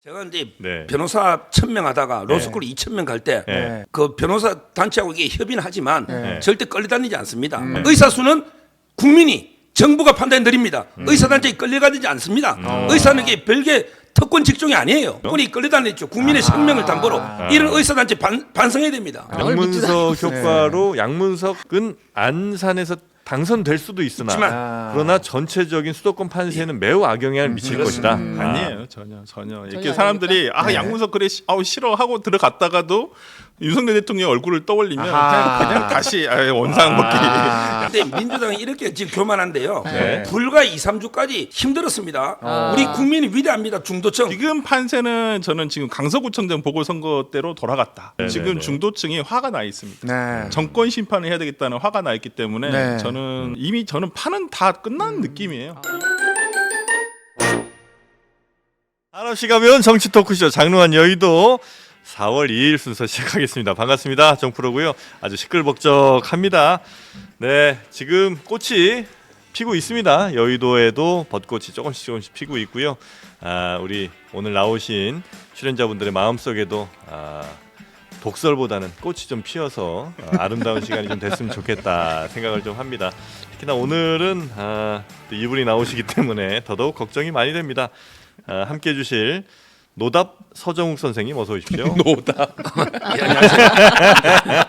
제가 이제 네. 변호사 1000명 하다가 로스쿨 네. 2000명 갈 때 네. 그 변호사 단체하고 이게 협의는 하지만 네. 절대 끌려다니지 않습니다. 의사 수는 국민이 정부가 판단해 드립니다. 의사 단체에 끌려가지 않습니다. 의사는 게 별개 특권 직종이 아니에요. 국민이 끌려다녔죠. 국민의 생명을 담보로 이런 의사 단체 반성해야 됩니다. 양문석 효과로 양문석은 안산에서 당선될 수도 있으나 그러나 전체적인 수도권 판세에는 매우 악영향을 미칠 것이다. 아니에요, 전혀. 이렇게 전혀 사람들이 양문석 그래 아우 싫어하고 들어갔다가도 윤석열 대통령 얼굴을 떠올리면 그냥 다시 원상 먹기. 근데 민주당이 이렇게 지금 교만한데요. 네. 불과 2, 3주까지 힘들었습니다. 우리 국민이 위대합니다. 중도층. 지금 판세는 저는 지금 강서구청장 보궐선거대로 돌아갔다. 네네네. 지금 중도층이 화가 나 있습니다. 네. 정권 심판을 해야 되겠다는 화가 나 있기 때문에 네. 저는 이미 판은 다 끝난 느낌이에요. 한없이 가면 정치 토크쇼 장루한 여의도 4월 2일 순서 시작하겠습니다. 반갑습니다. 정프로고요. 아주 시끌벅적합니다. 네, 지금 꽃이 피고 있습니다. 여의도에도 벚꽃이 조금씩 피고 있고요. 우리 오늘 나오신 출연자분들의 마음속에도 독설보다는 꽃이 좀 피어서 아름다운 시간이 좀 됐으면 좋겠다 생각을 좀 합니다. 특히나 오늘은 또 이분이 나오시기 때문에 더더욱 걱정이 많이 됩니다. 함께해 주실 노답 서정욱 선생님 어서 오십시오. 노답.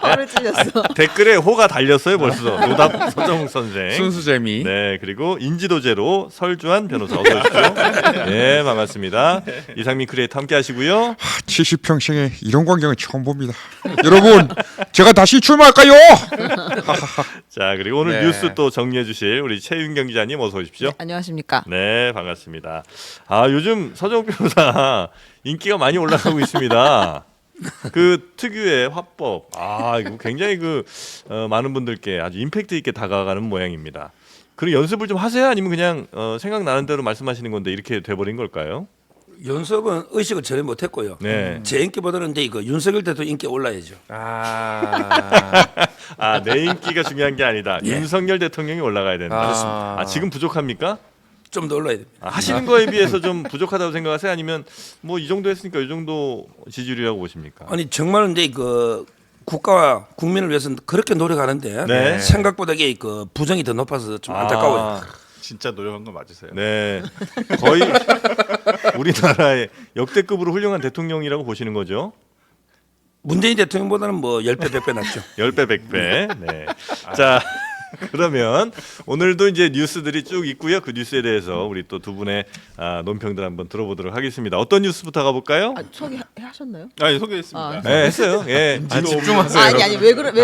허를 찔렸어. 댓글에 호가 달렸어요 벌써. 노답 서정욱 선생. 순수재미. 네, 그리고 인지도제로 설주한 변호사 어서 오십시오. 네, 반갑습니다. 이상민 크리에이터 함께 하시고요. 70평생에 이런 광경은 처음 봅니다. 여러분, 제가 다시 출마할까요? 자, 그리고 오늘 네. 뉴스 또 정리해 주실 우리 최윤경 기자님 어서 오십시오. 안녕하십니까. 네, 반갑습니다. 요즘 서정욱 변호사 인기가 많이 올라가고 있습니다. 그 특유의 화법, 이거 굉장히 많은 분들께 아주 임팩트 있게 다가가는 모양입니다. 그럼 연습을 좀 하세요? 아니면 그냥 생각나는 대로 말씀하시는 건데 이렇게 돼버린 걸까요? 연석은 의식을 전혀 못했고요. 네. 제 인기보다는 이제 이거 윤석열 대통령 인기 올라야죠. 내 인기가 중요한 게 아니다. 예. 윤석열 대통령이 올라가야 된다. 지금 부족합니까? 좀 더 올라야 됩니다. 하시는 거에 비해서 좀 부족하다고 생각하세요? 아니면 뭐 이 정도 했으니까 이 정도 지지율이라고 보십니까? 아니 정말 이제 국가와 국민을 위해서 그렇게 노력하는데 네. 생각보다 이게 부정이 더 높아서 좀 안타까워요. 진짜 노력한 거 맞으세요? 네, 거의 우리나라의 역대급으로 훌륭한 대통령이라고 보시는 거죠? 문재인 대통령보다는 뭐 10배, 100배 낫죠. 10배, 100배. 네. 자, 그러면 오늘도 이제 뉴스들이 쭉 있고요. 그 뉴스에 대해서 우리 또 두 분의 논평들 한번 들어보도록 하겠습니다. 어떤 뉴스부터 가볼까요? 하셨나요? 소개했습니다. 네, 했어요. 예. 집중하세요. 아니 왜 궁금해?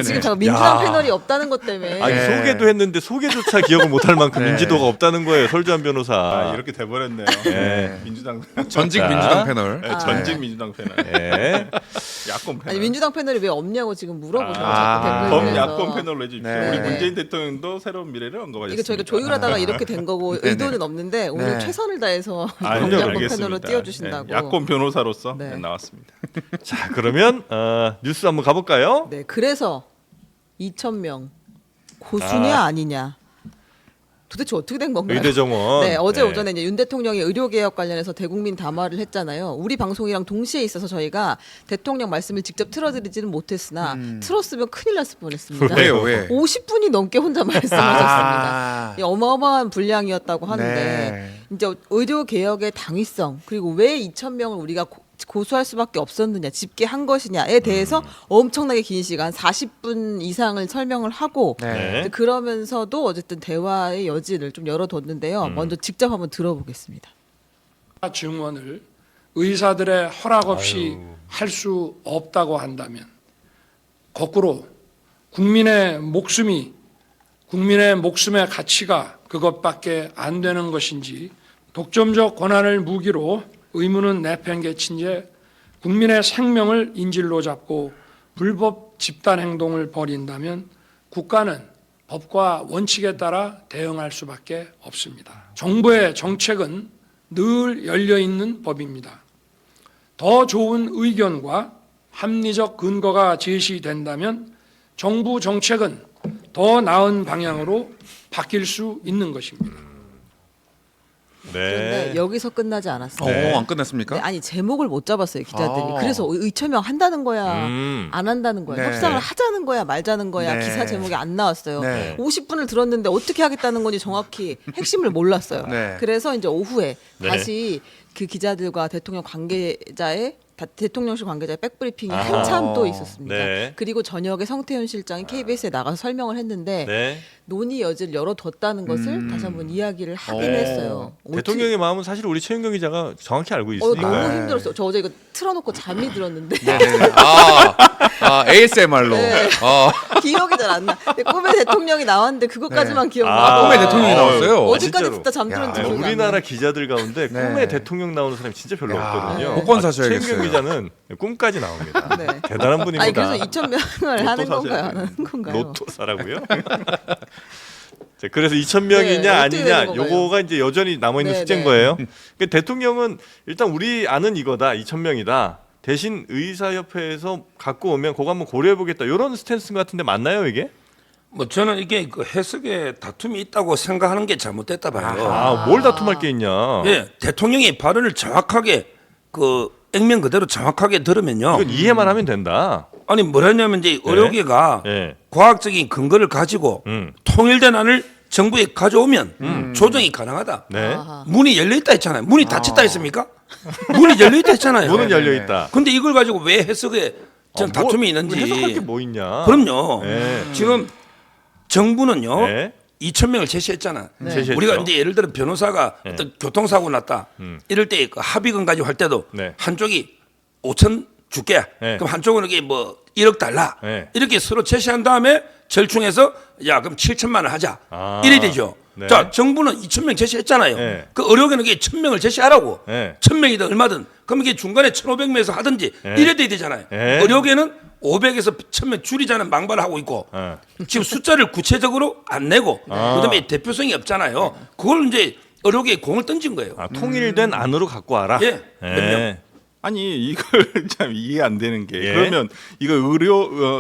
지금 잠깐 민주당 패널이 없다는 것 때문에. 아니 소개도 했는데 소개조차 기억을 못할 만큼 인지도가 없다는 거예요. 설주한 변호사. 이렇게 돼버렸네요. 네. 민주당 전직 자. 민주당 패널. 전직 민주당 패널. 네. 야권 패널. 아니 민주당 패널이 왜 없냐고 지금 물어보셔서 아. 자꾸 댓글에서. 범야권 패널로 해주십시오. 네. 우리 네. 문재인 대통령도 새로운 미래를 언급하셨습니다. 이게 저희가 조율하다가 이렇게 된 거고 의도는 없는데 오늘 네. 최선을 다해서 아니요, 범야권 알겠습니다. 패널로 띄워주신다고. 네, 야권 변호사로서 네. 나왔습니다. 자, 그러면 뉴스 한번 가볼까요? 네, 그래서 2,000명 고수냐 아니냐. 도대체 어떻게 된 건가요? 의대 정원. 네, 어제 오전에 이제 윤 대통령이 의료개혁 관련해서 대국민 담화를 했잖아요. 우리 방송이랑 동시에 있어서 저희가 대통령 말씀을 직접 틀어드리지는 못했으나 틀었으면 큰일 났을 뻔했습니다. 왜요, 왜? 50분이 넘게 혼자 말씀하셨습니다. 이 어마어마한 분량이었다고 하는데 네. 이제 의료개혁의 당위성 그리고 왜 2,000명을 우리가 고수할 수밖에 없었느냐, 집계한 것이냐에 대해서 엄청나게 긴 시간 40분 이상을 설명을 하고 네. 그러면서도 어쨌든 대화의 여지를 좀 열어뒀는데요. 먼저 직접 한번 들어보겠습니다. 증원을 의사들의 허락 없이 할 수 없다고 한다면 거꾸로 국민의 목숨의 가치가 그것밖에 안 되는 것인지 독점적 권한을 무기로 의무는 내팽개친 채 국민의 생명을 인질로 잡고 불법 집단 행동을 벌인다면 국가는 법과 원칙에 따라 대응할 수밖에 없습니다. 정부의 정책은 늘 열려 있는 법입니다. 더 좋은 의견과 합리적 근거가 제시된다면 정부 정책은 더 나은 방향으로 바뀔 수 있는 것입니다. 그런데 여기서 끝나지 않았어요. 네. 안 끝났습니까? 네, 아니 제목을 못 잡았어요 기자들이. 아. 그래서 의처명 한다는 거야, 안 한다는 거야, 네. 협상을 하자는 거야, 말자는 거야. 네. 기사 제목이 안 나왔어요. 네. 50분을 들었는데 어떻게 하겠다는 건지 정확히 핵심을 몰랐어요. 네. 그래서 이제 오후에 네. 다시 그 기자들과 대통령 관계자의 대통령실 관계자의 백브리핑이 아하. 한참 또 있었습니다. 네. 그리고 저녁에 성태윤 실장이 KBS에 나가서 설명을 했는데 네. 논의 여지를 열어뒀다는 것을 다시 한번 이야기를 하긴 어. 했어요. 대통령의 마음은 사실 우리 최윤경 기자가 정확히 알고 너무 있으니까. 힘들었어요. 저 어제 이거 틀어놓고 잠이 들었는데 네네. ASMR로. 네. 기억이 잘 안 나. 근데 꿈에 대통령이 나왔는데 그것까지만 기억나. 아, 꿈에 대통령이 나왔어요. 어디까지 진짜로. 듣다 잠들었는지 야, 기억이 안 나. 우리나라 기자들 가운데 네. 꿈에 대통령 나오는 사람이 진짜 별로 야, 없거든요. 복권 아, 사셔야겠어요. 최윤경 기자는 꿈까지 나옵니다. 네. 대단한 분입니다. 아니 그래서 2,000명을 하는 사셔야 건가요? 안 돼요. 하는 건가요? 로또 사라고요? 자, 그래서 2,000명이냐 네, 어떻게 아니냐 되는 건가요? 요거가 이제 여전히 남아 있는 네, 숙제인 네. 거예요. 그러니까 대통령은 일단 우리 아는 이거다 2,000명이다. 대신 의사협회에서 갖고 오면 그거 한번 고려해 보겠다. 이런 스탠스 같은데 맞나요 이게? 뭐 저는 이게 그 해석에 다툼이 있다고 생각하는 게 잘못됐다 봐요. 아, 뭘 다툼할 게 있냐? 예, 대통령이 발언을 정확하게 그 액면 그대로 정확하게 들으면요. 이건 이해만 하면 된다. 아니 뭐라냐면 이제 의료계가 예. 과학적인 근거를 가지고 통일된 안을 정부에 가져오면 조정이 가능하다. 네. 아하. 문이 열려 있다 했잖아요. 문이 닫혔다 했습니까? 문이 열려 있다 했잖아요. 문은 열려 있다. 근데 이걸 가지고 왜 해석에 전 다툼이 있는지 해석할 게 뭐 있냐? 그럼요. 네. 지금 정부는요. 네. 2,000명을 제시했잖아. 제시했죠. 우리가 이제 예를 들어 변호사가 네. 어떤 교통사고 났다. 이럴 때 그 합의금 가지고 할 때도 네. 한쪽이 5천 줄게. 네. 그럼 한쪽은 이게 뭐 1억 달라. 네. 이렇게 서로 제시한 다음에 절충해서 야 그럼 7천만 원 하자. 아. 이래 되죠. 네. 자 정부는 2,000명 제시했잖아요. 네. 그 의료계는 이게 1,000명을 제시하라고. 네. 1,000명이든 얼마든. 그럼 이게 중간에 1,500명에서 하든지 네. 이래 돼야 되잖아요. 네. 의료계는 500에서 1,000명 줄이자는 망발을 하고 있고 네. 지금 숫자를 구체적으로 안 내고 아. 그다음에 대표성이 없잖아요. 그걸 이제 의료계에 공을 던진 거예요. 아, 통일된 안으로 갖고 와라. 예. 몇 명? 아니 이걸 참 이해 안 되는 게 예. 그러면 이거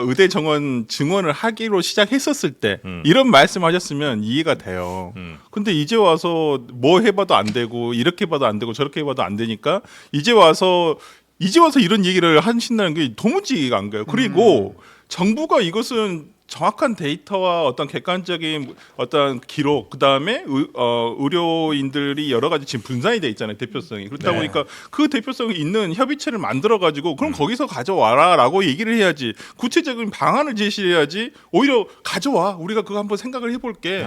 의대 정원 증원을 하기로 시작했었을 때 음. 이런 말씀하셨으면 이해가 돼요. 근데 이제 와서 뭐 해봐도 안 되고 이렇게 봐도 안 되고 저렇게 해봐도 안 되니까 이제 와서 이런 얘기를 하신다는 게 도무지 이해가 안 가요. 그리고 정부가 이것은 정확한 데이터와 어떤 객관적인 어떤 기록 그다음에 의료인들이 여러 가지 지금 분산이 돼 있잖아요. 대표성이. 그렇다 네. 보니까 그 대표성이 있는 협의체를 만들어 가지고 그럼 거기서 가져와라라고 얘기를 해야지. 구체적인 방안을 제시해야지. 오히려 가져와. 우리가 그거 한번 생각을 해 볼게.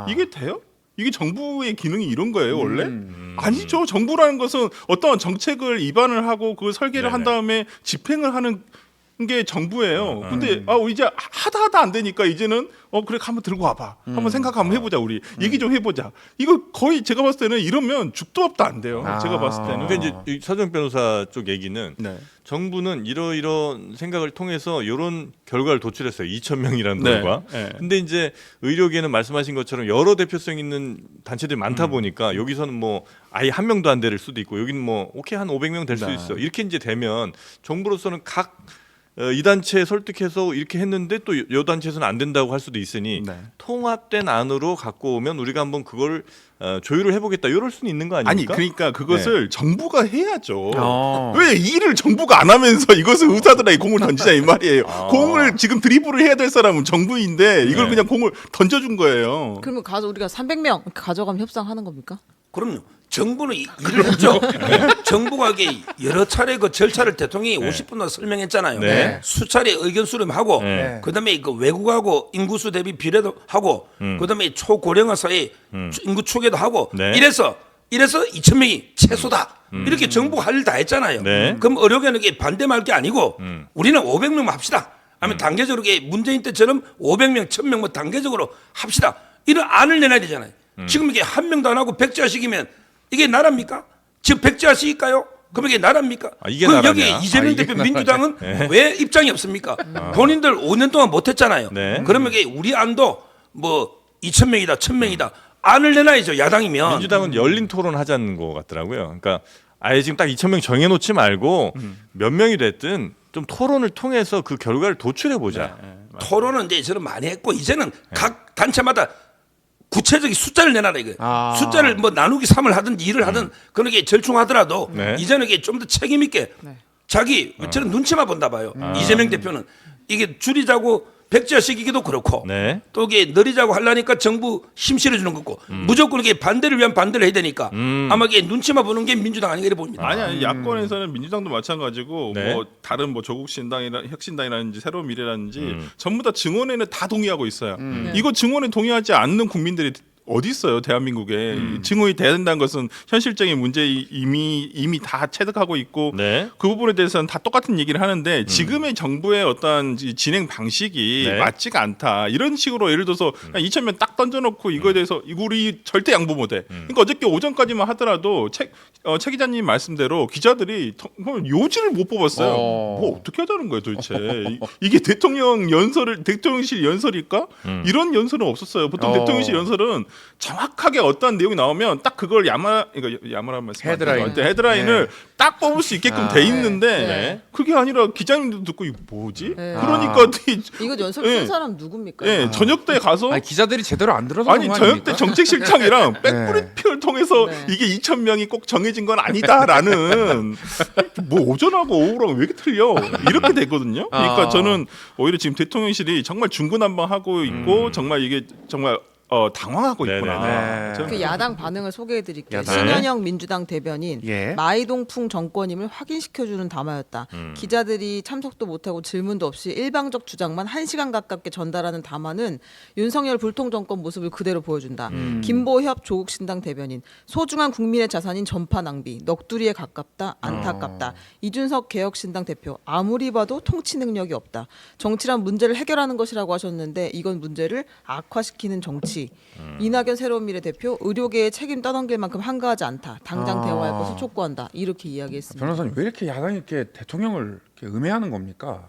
이게 돼요? 이게 정부의 기능이 이런 거예요, 원래? 아니죠. 정부라는 것은 어떤 정책을 입안을 하고 그 설계를 한 네네. 다음에 집행을 하는 게 정부예요. 근데 이제 하다 안 되니까 이제는 그래 한번 들고 와봐. 한번 생각 한번 해보자 우리 얘기 좀 해보자. 이거 거의 제가 봤을 때는 이러면 죽도 없다 안 돼요. 제가 봤을 때는. 그러니까 이제 이 서정 변호사 쪽 얘기는 네. 정부는 이런 생각을 통해서 이런 결과를 도출했어요. 2,000명이라는 네. 결과. 네. 근데 이제 의료계는 말씀하신 것처럼 여러 대표성 있는 단체들이 많다 보니까 여기서는 뭐 아예 한 명도 안 될 수도 있고 여기는 뭐 오케이 한 500명 될 수 네. 있어. 이렇게 이제 되면 정부로서는 각 이 단체 설득해서 이렇게 했는데 또 요 단체에서는 안 된다고 할 수도 있으니 네. 통합된 안으로 갖고 오면 우리가 한번 그걸 조율을 해보겠다. 이럴 수는 있는 거 아니 아닙니까? 그러니까 그것을 정부가 해야죠. 어. 왜 일을 정부가 안 하면서 이것을 의사들에게 공을 던지냐 이 말이에요. 공을 지금 드리블을 해야 될 사람은 정부인데 이걸 네. 그냥 공을 던져준 거예요. 그러면 가서 우리가 300명 이렇게 가져가면 협상하는 겁니까? 그럼요. 정부는 일을 했죠. 정부가 이게 여러 차례 그 절차를 대통령이 50분이나 설명했잖아요. 네. 수차례 의견 수렴하고 네. 그다음에 그 외국하고 인구수 대비 비례도 하고 그다음에 초고령화 사회 인구 추계도 하고 네. 이래서 2,000명이 최소다. 이렇게 정부가 할 일 다 했잖아요. 네. 그럼 의료계는 이게 반대말 게 아니고 우리는 500명만 합시다. 아니면 단계적으로 이게 문재인 때처럼 500명, 1,000명 뭐 단계적으로 합시다. 이런 안을 내놔야 되잖아요. 지금 이게 한 명도 안 하고 백지화식이면 이게 나라입니까? 지금 백지화식일까요? 그럼 이게 나라입니까? 이게 그럼 나라냐? 여기 이재명 이게 대표 민주당은 왜 입장이 없습니까? 본인들 5년 동안 못했잖아요. 네. 그러면 이게 우리 안도 뭐 2,000명이다, 1,000명이다 안을 내놔야죠. 야당이면. 민주당은 열린 토론 하자는 거 같더라고요. 그러니까 아예 지금 딱 2,000명 정해놓지 말고 몇 명이 됐든 좀 토론을 통해서 그 결과를 도출해 보자. 토론은 이제 저는 많이 했고 이제는 각 단체마다 구체적인 숫자를 내놔라 이거예요. 숫자를 뭐 나누기 3을 하든지 2를 하든 그런 게 절충하더라도 네. 이제는 이게 좀 더 책임 있게 자기 저는 눈치만 본다 봐요. 이재명 대표는 이게 줄이자고 백지화시키기도 그렇고 네. 또 이게 느리자고 하려니까 정부 힘실어 주는 거고 무조건 이게 반대를 위한 반대를 해야 되니까 아마 이게 눈치만 보는 게 민주당 아닌가 이렇게 봅니다. 아니 야권에서는 민주당도 마찬가지고 네. 뭐 다른 뭐 조국신당이나 혁신당이라든지 새로운 미래라든지 전부 다 증언에는 다 동의하고 있어요. 이거 증언에 동의하지 않는 국민들이 어디 있어요, 대한민국에. 증언이 돼야 된다는 것은 현실적인 문제 이미 다 체득하고 있고 네. 그 부분에 대해서는 다 똑같은 얘기를 하는데 지금의 정부의 어떤 진행 방식이 네. 맞지가 않다. 이런 식으로 예를 들어서 2,000명 딱 던져놓고 이거에 대해서 이거 우리 절대 양보 못해. 그러니까 어저께 오전까지만 하더라도 최 기자님 말씀대로 기자들이 요지를 못 뽑았어요. 뭐 어떻게 하자는 거예요, 도대체. 이게 대통령실 연설일까? 이런 연설은 없었어요. 보통 대통령실 연설은 정확하게 어떤 내용이 나오면 딱 그걸 야마란 말씀 헤드라인을 딱 뽑을 수 있게끔 돼 있는데 네. 그게 아니라 기자님도 듣고 이거 뭐지? 네. 그러니까 이거 연설 예. 쓴 사람 누굽니까? 예, 저녁 때 가서 아니, 기자들이 제대로 안 들어서 아니 그런 거 저녁 아닙니까? 때 정책실장이랑 백브리핑을 통해서 네. 이게 2,000명이 꼭 정해진 건 아니다라는 뭐 오전하고 오후랑 왜 이렇게 틀려 이렇게 되거든요. 그러니까 저는 오히려 지금 대통령실이 정말 중구난방하고 있고 정말 이게 정말 당황하고 있구나. 네네네. 저는 그 야당 반응을 소개해드릴게요. 야당. 신현영 민주당 대변인 예. 마이동풍 정권임을 확인시켜주는 담화였다. 기자들이 참석도 못하고 질문도 없이 일방적 주장만 1시간 가깝게 전달하는 담화는 윤석열 불통 정권 모습을 그대로 보여준다. 김보협 조국신당 대변인 소중한 국민의 자산인 전파 낭비 넋두리에 가깝다 안타깝다. 이준석 개혁신당 대표 아무리 봐도 통치 능력이 없다. 정치란 문제를 해결하는 것이라고 하셨는데 이건 문제를 악화시키는 정치. 이낙연 새로운 미래 대표 의료계의 책임 떠넘길 만큼 한가하지 않다. 당장 대화할 것을 촉구한다. 이렇게 이야기했습니다. 변호사님 왜 이렇게 야당이 이렇게 대통령을 이렇게 음해하는 겁니까?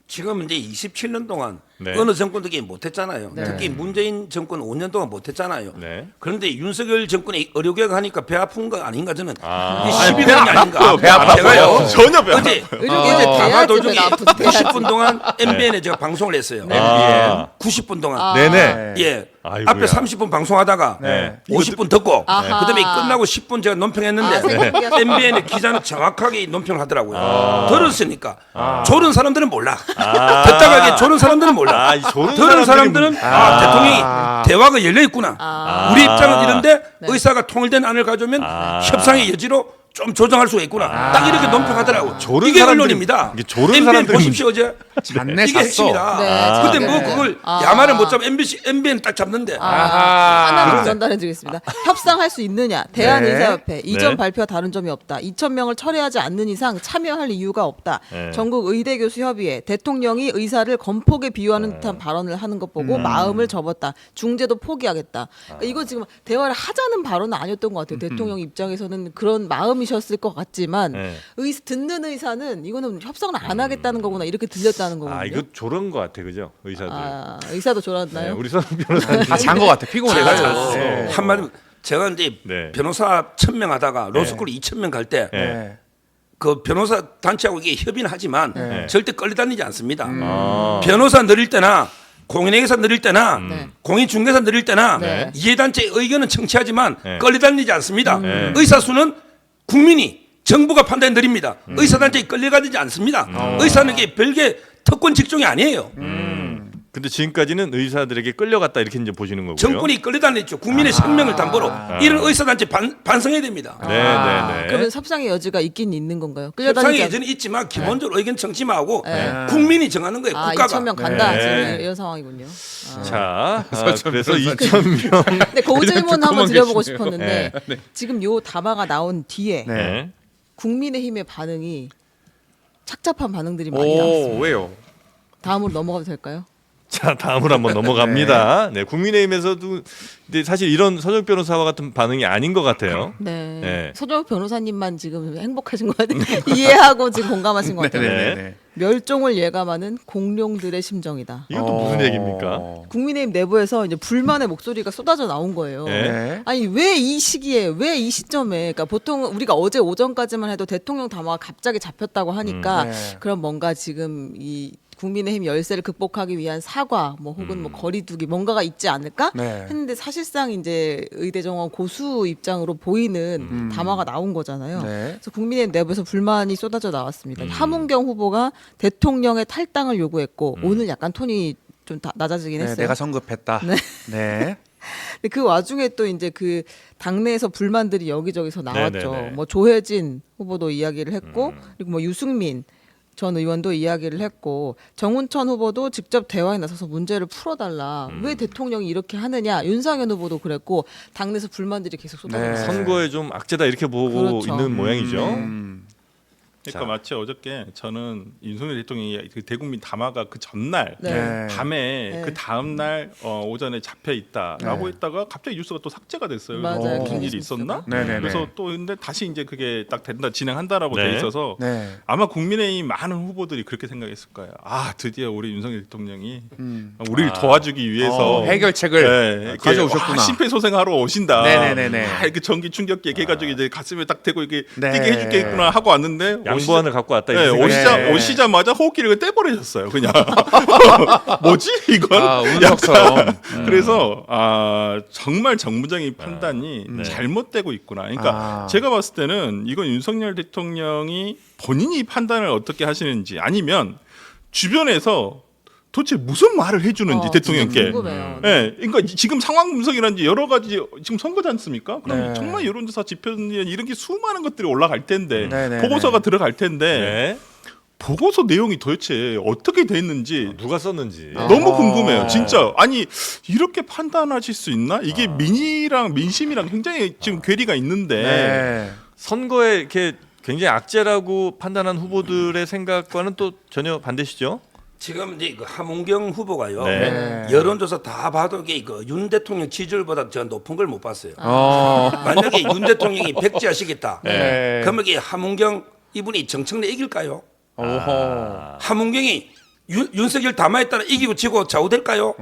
지금 이제 27년 동안 네. 어느 정권도 이게 못했잖아요. 네. 특히 문재인 정권 5년 동안 못했잖아요. 네. 그런데 윤석열 정권이 의료개혁 하니까 배 아픈 거 아닌가 저는 아. 이게 12년이 아닌가. 배 아파요. 제가요. 전혀 배 어제 의료계획 담화 돼야지 도중에 배 아프지, 돼야지. 90분 동안 MBN에 제가 방송을 했어요. 아. 90분 동안. 아. 네네. 예. 아이고야. 앞에 30분 방송하다가 네. 50분 듣고 아하. 그다음에 끝나고 10분 제가 논평했는데 생각하셨구나. MBN의 기자는 정확하게 논평을 하더라고요. 들었으니까. 조른 사람들은 몰라. 듣다가 이게 조른 사람들은 몰라. 이 조른 들은 사람들은 아. 대통령이 대화가 열려 있구나. 우리 입장은 이런데 네. 의사가 통일된 안을 가져오면 협상의 여지로 좀 조정할 수가 있구나. 딱 이렇게 논평하더라고. 조른 이게 사람들이- 언론입니다. 이게 조른 MBN 사람들이- 보십시오 어제. 잔내 이게 샀어. 핵심이다. 네, 근데 네. 뭐 그걸 아. 야마를 못 잡으면 MBN 딱 잡는데. 하나만 전달해드리겠습니다. 협상할 수 있느냐? 대한의사협회 이전 네. 발표와 다른 점이 없다. 2,000명을 철회하지 않는 이상 참여할 이유가 없다. 네. 전국 의대교수 협의회 대통령이 의사를 건폭에 비유하는 듯한 발언을 하는 것 보고 마음을 접었다. 중재도 포기하겠다. 그러니까 이거 지금 대화를 하자는 발언은 아니었던 것 같아요. 대통령 입장에서는 그런 마음이셨을 것 같지만 네. 듣는 의사는 이거는 협상을 안 하겠다는 거구나 이렇게 들렸다는 거거든요. 아 이거 조른 것 같아, 그죠? 의사들. 의사도 네, 졸았나요? 우리 선 변호사님. 다 잔 것 같아. 피곤해. 제가요. 네. 한마디로 제가 이제 네. 변호사 1,000명 하다가 로스쿨 2,000명 갈 때 그 네. 변호사 단체하고 이게 협의는 하지만 절대 끌려다니지 않습니다. 아. 변호사 늘릴 때나 공인회계사 늘릴 때나 네. 공인중개사 늘릴 때나 네. 이해단체 의견은 청취하지만 네. 끌려다니지 않습니다. 네. 의사 수는 국민이 정부가 판단해 드립니다. 의사단체에 끌려가지 않습니다. 의사는 이게 별개 특권 직종이 아니에요. 근데 지금까지는 의사들에게 끌려갔다 이렇게 이제 보시는 거고요. 정권이 끌려다녔죠. 국민의 생명을 담보로 이런 의사단체 반성해야 됩니다. 네. 그러면 협상의 여지가 있긴 있는 건가요? 협상의 끌려다니지 예전은 있지만 기본적으로 의견 청취하고 네. 국민이 정하는 거예요. 아, 국가가. 2,000명 간다. 네. 지금 이런 상황이군요. 자, 그래서 그래서 변호사님. 2,000명. 근데 그 질문 한번 듣고만 드려보고 계시네요. 싶었는데 지금 요 담화가 나온 뒤에 네. 국민의힘의 반응이 착잡한 반응들이 많이 나왔습니다. 오, 왜요? 다음으로 넘어가도 될까요? 자, 다음으로 한번 넘어갑니다. 네, 국민의힘에서도 근데 사실 이런 서정 변호사와 같은 반응이 아닌 것 같아요. 네. 네. 서정 변호사님만 지금 행복하신 것 같아요. 이해하고 지금 공감하신 것 같아요. 네. 멸종을 예감하는 공룡들의 심정이다. 이것도 무슨 얘기입니까? 국민의힘 내부에서 이제 불만의 목소리가 쏟아져 나온 거예요. 네. 아니 왜 이 시기에 왜 이 시점에 그러니까 보통 우리가 어제 오전까지만 해도 대통령 담화가 갑자기 잡혔다고 하니까 네. 그럼 뭔가 지금 이 국민의힘 열세를 극복하기 위한 사과, 뭐 혹은 뭐 거리두기 뭔가가 있지 않을까 네. 했는데 사실상 이제 의대정원 고수 입장으로 보이는 담화가 나온 거잖아요. 네. 그래서 국민의힘 내부에서 불만이 쏟아져 나왔습니다. 함은경 후보가 대통령의 탈당을 요구했고 오늘 약간 톤이 좀 낮아지긴 네, 했어요. 내가 성급했다. 네. 근데 그 와중에 또 이제 그 당내에서 불만들이 여기저기서 나왔죠. 네네네. 뭐 조혜진 후보도 이야기를 했고 그리고 뭐 유승민 전 의원도 이야기를 했고 정운천 후보도 직접 대화에 나서서 문제를 풀어달라. 왜 대통령이 이렇게 하느냐. 윤상현 후보도 그랬고 당내에서 불만들이 계속 쏟아졌어요. 네. 선거에 좀 악재다 이렇게 보고 그렇죠. 있는 모양이죠. 그러니까 자. 마치 어저께 저는 윤석열 대통령이 그 대국민 담화가 그 전날 네. 밤에 네. 그 다음 날 오전에 잡혀 있다라고 했다가 갑자기 뉴스가 또 삭제가 됐어요. 맞아요. 그래서 무슨 네. 일이 있었나? 네네네. 그래서 또 근데 다시 이제 그게 딱 된다 진행한다라고 네. 돼 있어서 네. 아마 국민의힘 많은 후보들이 그렇게 생각했을 거예요. 아 드디어 우리 윤석열 대통령이 우리를 도와주기 위해서 해결책을 네, 이렇게 가져오셨구나. 심폐소생하러 오신다. 네네네네. 이렇게 전기 충격기 해가지고 이제 가슴에 딱 대고 이렇게 네. 뛰게 해줄겠구나 하고 왔는데 양보안을 갖고 왔다. 네, 이 생각이. 오시자마자 호흡기를 떼버리셨어요. 그냥 뭐지 이건? 아, 운석처럼. 그래서 정말 정무적인 판단이 잘못되고 있구나. 그러니까 제가 봤을 때는 이건 윤석열 대통령이 본인이 판단을 어떻게 하시는지 아니면 주변에서 도대체 무슨 말을 해주는지 대통령께. 진짜 궁금해요. 네, 그러니까 지금 상황 분석이라든지 여러 가지 지금 선거지 않습니까? 그럼 네. 정말 여론조사 지표 이런 게 수많은 것들이 올라갈 텐데 네네네. 보고서가 들어갈 텐데 네. 보고서 내용이 도대체 어떻게 됐는지 누가 썼는지. 너무 궁금해요. 진짜 아니 이렇게 판단하실 수 있나? 이게 민이랑 민심이랑 굉장히 지금 괴리가 있는데 네. 선거에 이렇게 굉장히 악재라고 판단한 후보들의 생각과는 또 전혀 반대시죠? 지금 이제 그 함은경 후보가요. 네. 여론조사 다 봐도 윤 대통령 지지율보다 저 높은 걸 못 봤어요. 어. 만약에 윤 대통령이 백지하시겠다. 네. 그러면 이게 함은경 이분이 정청래 이길까요? 오호. 함은경이 윤석열 담화에 따라 이기고 지고 좌우될까요?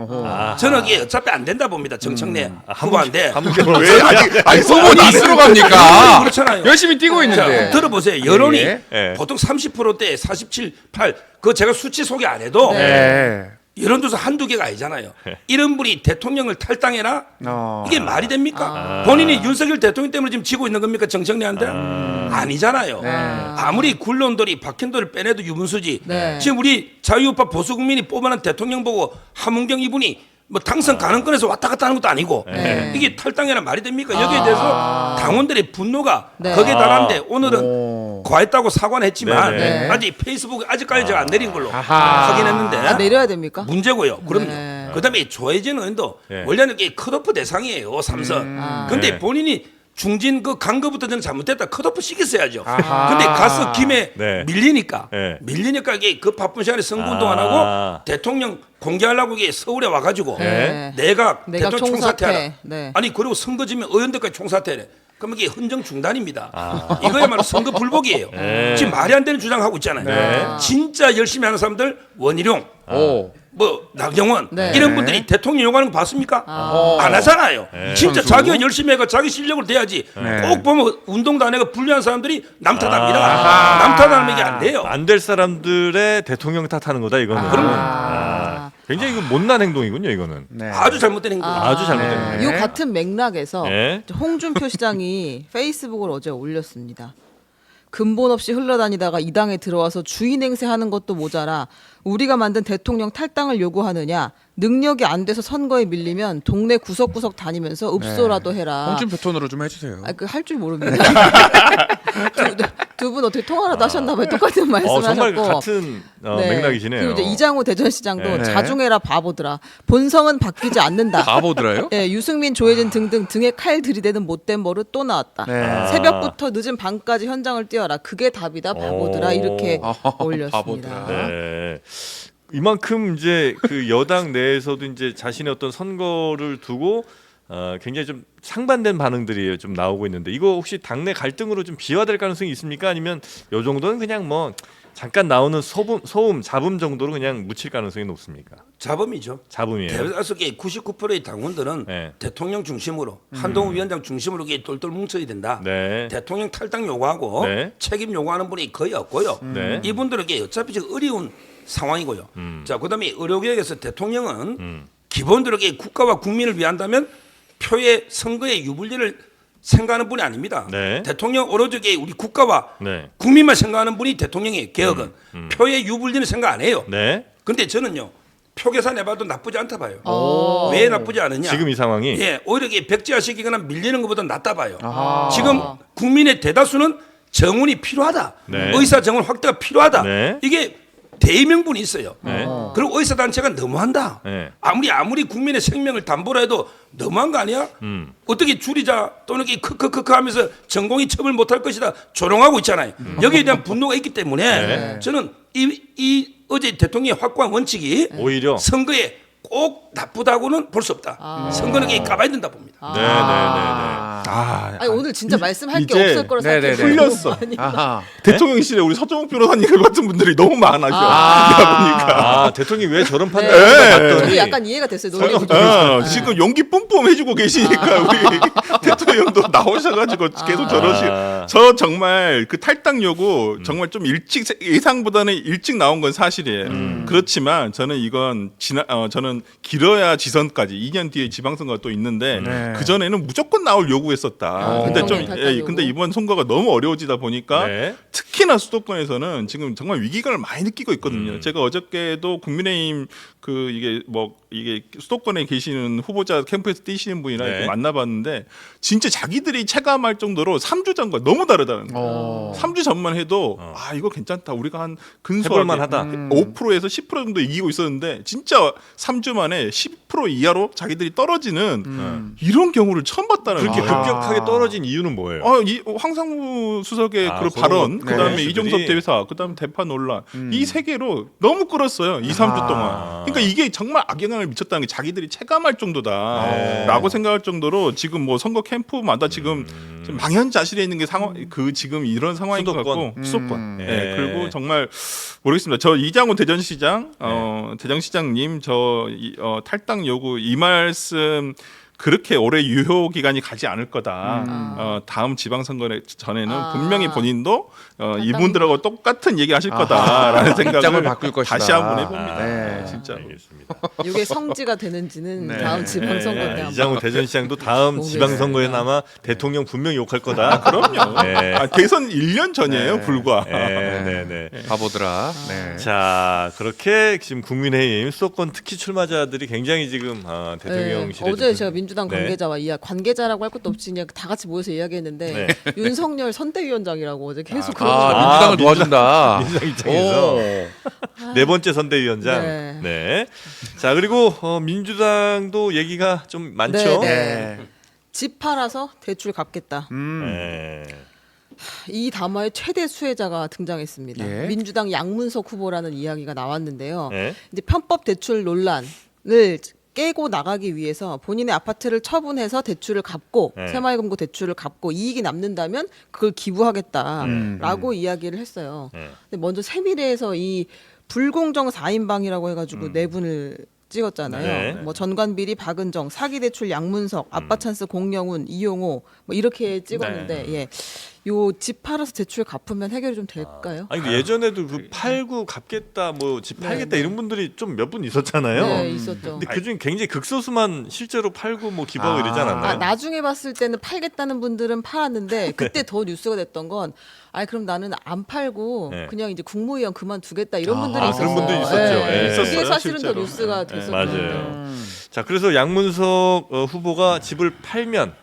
저는 이게 어차피 안 된다 봅니다. 정청래 후보한테. 왜? 아니 소문이 있으러 갑니까? 그렇잖아요. 열심히 뛰고 있는데. 자, 들어보세요. 여론이 네. 보통 30%대 47, 8. 그거 제가 수치 소개 안 해도 네. 여론조사 한두 개가 아니잖아요. 이런 분이 대통령을 탈당해라? 이게 말이 됩니까? 본인이 윤석열 대통령 때문에 지금 지고 있는 겁니까? 정청래한테? 아니잖아요. 아무리 굴론돌이 박현도를 빼내도 유문수지. 네. 지금 우리 자유우파 보수국민이 뽑아낸 대통령 보고 함은경 이분이 뭐 당선 가능권에서 왔다 갔다 하는 것도 아니고 네. 이게 탈당해라 말이 됩니까? 여기에 대해서 당원들의 분노가 네. 거기에 달하는데 오늘은 오. 과했다고 사과는 했지만 네. 아직 페이스북에 아직까지 제가 안 내린 걸로 아하. 확인했는데 아, 내려야 됩니까? 문제고요. 그럼요. 네. 그다음에 조혜진 의원도 네. 원래는 이게 컷오프 대상이에요. 삼선. 근데 네. 본인이 중진 간 거부터 저는 잘못됐다. 컷오프 시켰어야죠. 아하. 근데 가서 김에 네. 밀리니까 네. 이게 그 바쁜 시간에 선거운동 안 하고 대통령 공개하려고 이게 서울에 와가지고 네. 내가 내각 대통령 총사퇴하라. 총사퇴. 네. 아니 그리고 선거 지면 의원들까지 총사퇴래. 그러면 이게 헌정 중단입니다. 이거야말로 선거 불복이에요. 지금 말이 안 되는 주장하고 있잖아요. 네. 진짜 열심히 하는 사람들 원희룡, 오. 뭐 나경원 네. 이런 분들이 대통령 요구하는 거 봤습니까? 안 하잖아요. 진짜 선수. 자기가 열심히 해가 자기 실력을 대야지. 네. 꼭 보면 운동도 안 해가 불리한 사람들이 남탓합니다. 남탓하는 게 안 돼요. 안 될 사람들의 대통령 탓하는 거다 이거는. 굉장히 이거 못난 행동이군요 이거는. 네. 아주 잘못된 행동. 아주 잘못된. 네. 이 같은 맥락에서 네. 홍준표 시장이 페이스북을 어제 올렸습니다. 근본 없이 흘러다니다가 이 당에 들어와서 주인 행세하는 것도 모자라 우리가 만든 대통령 탈당을 요구하느냐. 능력이 안 돼서 선거에 밀리면 동네 구석구석 다니면서 읍소라도 해라. 홍준표 톤으로 좀 해주세요. 그 할 줄 모릅니다. 두 분 어떻게 통화라도 하셨나 봐요. 똑같은 정말 말씀하셨고. 같은 맥락이시네요. 그리고 이제 이장우 대전시장도 네. 자중해라 바보들아. 본성은 바뀌지 않는다. 바보들아요? 네, 유승민, 조혜진 등등 등에 칼 들이대는 못된 버릇 또 나왔다. 네. 새벽부터 늦은 밤까지 현장을 뛰어라. 그게 답이다 바보들아. 이렇게 올렸습니다. 바보들아. 네. 이만큼 이제 그 여당 내에서도 이제 자신의 어떤 선거를 두고 굉장히 좀 상반된 반응들이 좀 나오고 있는데 이거 혹시 당내 갈등으로 좀 비화될 가능성이 있습니까? 아니면 요 정도는 그냥 뭐 잠깐 나오는 소음, 잡음 정도로 그냥 묻힐 가능성이 높습니까? 자범이죠. 잡음이에요. 대다수의 99%의 당원들은 네. 대통령 중심으로 한동훈 위원장 중심으로 이게 똘똘 뭉쳐야 된다. 네. 대통령 탈당 요구하고 네. 책임 요구하는 분이 거의 없고요. 네. 이분들에게 어차피 지금 어려운 상황이고요. 자, 그다음에 의료개혁에서 대통령은 기본적으로 국가와 국민을 위한다면 표의 선거의 유불리를 생각하는 분이 아닙니다. 네. 대통령 오로지 우리 국가와 네. 국민만 생각하는 분이 대통령이에요. 개혁은 표의 유불리는 생각 안 해요. 네. 그런데 저는요 표 계산해봐도 나쁘지 않다 봐요. 왜 나쁘지 않으냐? 지금 이 상황이 예, 오히려 이게 백지화시키거나 밀리는 것보다 낫다 봐요. 지금 국민의 대다수는 정운이 필요하다. 네. 의사 정운 확대가 필요하다. 네. 이게 대의명분이 있어요. 네. 그리고 의사단체가 너무한다. 네. 아무리 국민의 생명을 담보로 해도 너무한 거 아니야? 어떻게 줄이자 또는 이렇게 크크크크 하면서 전공이 처벌 못할 것이다 조롱하고 있잖아요. 여기에 대한 분노가 있기 때문에 네. 저는 이 어제 대통령의 확고한 원칙이 오히려 선거에 꼭 나쁘다고는 볼 수 없다. 선거는 이게 까봐야 된다 봅니다. 아니, 오늘 진짜 말씀할 게 이제 없을 거라 네네네. 생각해요. 풀렸어. 아하. 대통령실에 우리 서정욱 변호사님 같은 분들이 너무 많아져. 내가 보니까. 아, 대통령이 왜 저런 네. 판단을 저도 봤더니 약간 이해가 됐어요. 논리 구조. 지금 연기 뿜뿜 해주고 계시니까 우리 대통령도 나오셔가지고 계속 저 정말 그 탈당 요구 정말 좀 일찍 예상보다는 일찍 나온 건 사실이에요. 그렇지만 저는 이건 저는 길어야 지선까지 2년 뒤에 지방선거가 또 있는데 그 전에는 무조건 나올 요구했었다. 근데 좀 탈당 요구. 근데 이번 선거가 너무 어려워지다 보니까 네. 특히나 수도권에서는 지금 정말 위기감을 많이 느끼고 있거든요. 제가 어저께도 국민의힘 이게 수도권에 계시는 후보자 캠프에서 뛰시는 분이랑 네. 이렇게 만나봤는데 진짜 자기들이 체감할 정도로 3주 전과 너무 다르다는 거예요. 3주 전만 해도 이거 괜찮다. 우리가 한 근소하게 해볼만하다. 5%에서 10% 정도 이기고 있었는데 진짜 3주 만에 10% 이하로 자기들이 떨어지는 이런 경우를 처음 봤다는 그렇게 거예요. 급격하게 떨어진 이유는 뭐예요? 이 황상무 수석의 그 그런 발언, 거, 그다음에 네. 이종섭 대사, 그다음에 대파 논란 이 세 개로 너무 끌었어요. 2, 3주 동안. 그러니까 이게 정말 악영향을 미쳤다는 게 자기들이 체감할 정도다라고 생각할 정도로 지금 뭐 선거 캠프마다 지금 망연자실해 있는 게 지금 이런 상황인 것 같고 수도권. 네. 그리고 정말 모르겠습니다. 저 이장훈 대전시장, 대전시장님 탈당 요구 이 말씀. 그렇게 오래 유효 기간이 가지 않을 거다. 다음 지방선거 전에는 분명히 본인도 이분들하고 똑같은 얘기 하실 거다라는 입장을 생각을 바꿀 것이다. 다시 한번 해봅니다. 네. 진짜. 알겠습니다. 이게 성지가 되는지는 다음 지방선거 때 한번. 이장훈 대전시장도 다음 지방선거에는 아마 대통령 분명히 욕할 거다. 그럼요. 네. 대선 1년 전이에요, 불과. 네. 바보들아. 네. 자, 그렇게 지금 국민의힘 수도권 특히 출마자들이 굉장히 지금 대통령실에 어제 제가 민주당 네. 관계자와 관계자라고 할 것도 없이 그냥 다 같이 모여서 이야기했는데 윤석열 선대위원장이라고 어제 계속 그런 민주당을 도와준다. 민주당 입장에서 오. 네 번째 선대위원장. 네. 네. 자, 그리고 민주당도 얘기가 좀 많죠. 네. 집 팔아서 대출 갚겠다. 네. 이 담화의 최대 수혜자가 등장했습니다. 예. 민주당 양문석 후보라는 이야기가 나왔는데요. 네. 이제 편법 대출 논란을 깨고 나가기 위해서 본인의 아파트를 처분해서 대출을 갚고 네. 새마을금고 대출을 갚고 이익이 남는다면 그걸 기부하겠다라고 이야기를 했어요. 네. 근데 먼저 세미래에서 이 불공정 4인방이라고 해가지고 네 분을 찍었잖아요. 네. 뭐 전관비리 박은정, 사기 대출 양문석, 아빠 찬스 공영훈, 이용호 뭐 이렇게 찍었는데 예. 요 집 팔아서 대출 갚으면 해결이 좀 될까요? 아니 근데 예전에도 그 팔고 갚겠다 뭐 집 팔겠다 이런 분들이 좀 몇 분 있었잖아요. 네, 있었죠. 근데 그중에 굉장히 극소수만 실제로 팔고 뭐 기부하고 이러지 않았나요? 나중에 봤을 때는 팔겠다는 분들은 팔았는데 그때 더 뉴스가 됐던 건 그럼 나는 안 팔고 네. 그냥 이제 국무위원 그만두겠다 이런 분들이 있었어요. 그런 분들이 있었죠. 예. 그게 있었어요, 사실은 실제로. 더 뉴스가 됐었죠. 맞아요. 자, 그래서 양문석 후보가 집을 팔면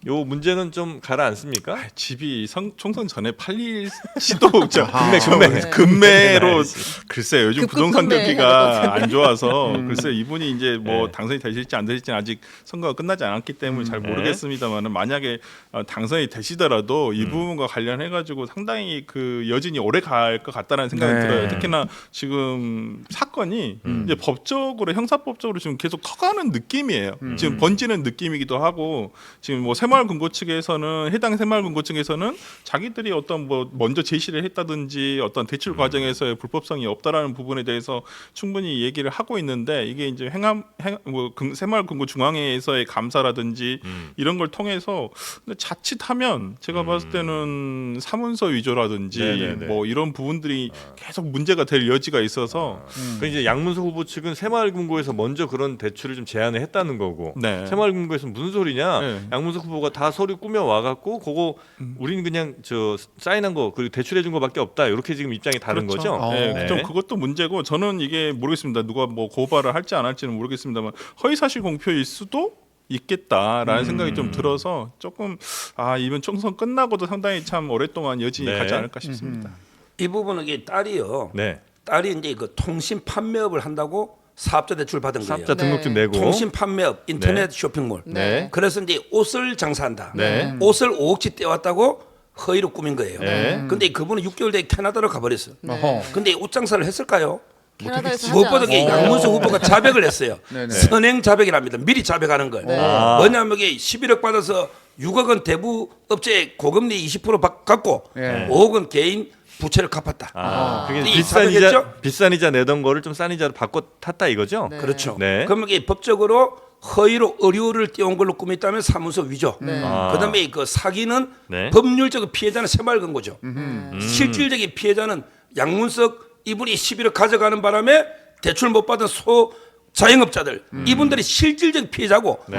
요 문제는 좀 가라앉습니까? 집이 총선 전에 팔릴지도 금매. 금매로 글쎄요 요즘 급급 부동산 금매 경기가 안 좋아서 글쎄 이분이 이제 뭐 네. 당선이 되실지 안 되실지는 아직 선거가 끝나지 않았기 때문에 잘 모르겠습니다만은 만약에 당선이 되시더라도 이 부분과 관련해 가지고 상당히 그 여진이 오래 갈 것 같다는 생각이 네. 들어요. 특히나 지금 사건이 이제 법적으로 형사법적으로 지금 계속 커가는 느낌이에요. 지금 번지는 느낌이기도 하고 지금 뭐 새마을 새마을금고 측에서는 해당 새마을금고 측에서는 자기들이 어떤 뭐 먼저 제시를 했다든지 어떤 대출 과정에서의 불법성이 없다라는 부분에 대해서 충분히 얘기를 하고 있는데 이게 이제 새마을금고 중앙회에서의 감사라든지 이런 걸 통해서 근데 자칫하면 제가 봤을 때는 사문서 위조라든지 네네네. 뭐 이런 부분들이 계속 문제가 될 여지가 있어서 그 이제 양문석 후보 측은 새마을금고에서 먼저 그런 대출을 좀 제안을 했다는 거고 네. 새마을금고에서 무슨 소리냐? 네. 양문석 후보가 다 서류 꾸며 와갖고 그거 우리는 그냥 저 사인한 거 그리고 대출해준 거밖에 없다 이렇게 지금 입장이 다른 그렇죠. 거죠? 네, 네. 좀 그것도 문제고 저는 이게 모르겠습니다. 누가 뭐 고발을 할지 안 할지는 모르겠습니다만 허위사실 공표일 수도 있겠다라는 생각이 좀 들어서 조금 이번 총선 끝나고도 상당히 참 오랫동안 여진이 네. 가지 않을까 싶습니다. 이 부분은 이게 딸이요. 네. 딸이 이제 그 통신 판매업을 한다고 사업자 대출 받은 거예요. 사업자 등록증 내고 통신 판매업 인터넷 쇼핑몰. 네. 그래서 이제 옷을 장사한다. 네. 옷을 5억치 떼왔다고 허위로 꾸민 거예요. 네. 근데 그분은 6개월 뒤에 캐나다로 가버렸어. 어허. 근데 옷 장사를 했을까요? 캐나다에서 하지 무엇보다 않았어요. 양문석 후보가 자백을 했어요. 네네. 선행 자백이랍니다. 미리 자백하는 걸. 아. 뭐냐면 이게 11억 받아서 6억 원 대부 업체 고금리 20% 갖고 네. 5억 원 개인 부채를 갚았다. 그게 이 비싼 자백했죠? 비싼 이자 내던 거를 좀 싼 이자로 바꿔 탔다 이거죠? 네. 그렇죠. 네. 그러면 이게 법적으로 허위로 의료를 띄운 걸로 꾸몄다면 사문서 위조. 아. 그다음에 그 사기는 네. 법률적 피해자는 새마을금고죠. 실질적인 피해자는 양문석 이분이 11억 가져가는 바람에 대출 못 받은 자영업자들 이분들이 실질적 피해자고 네.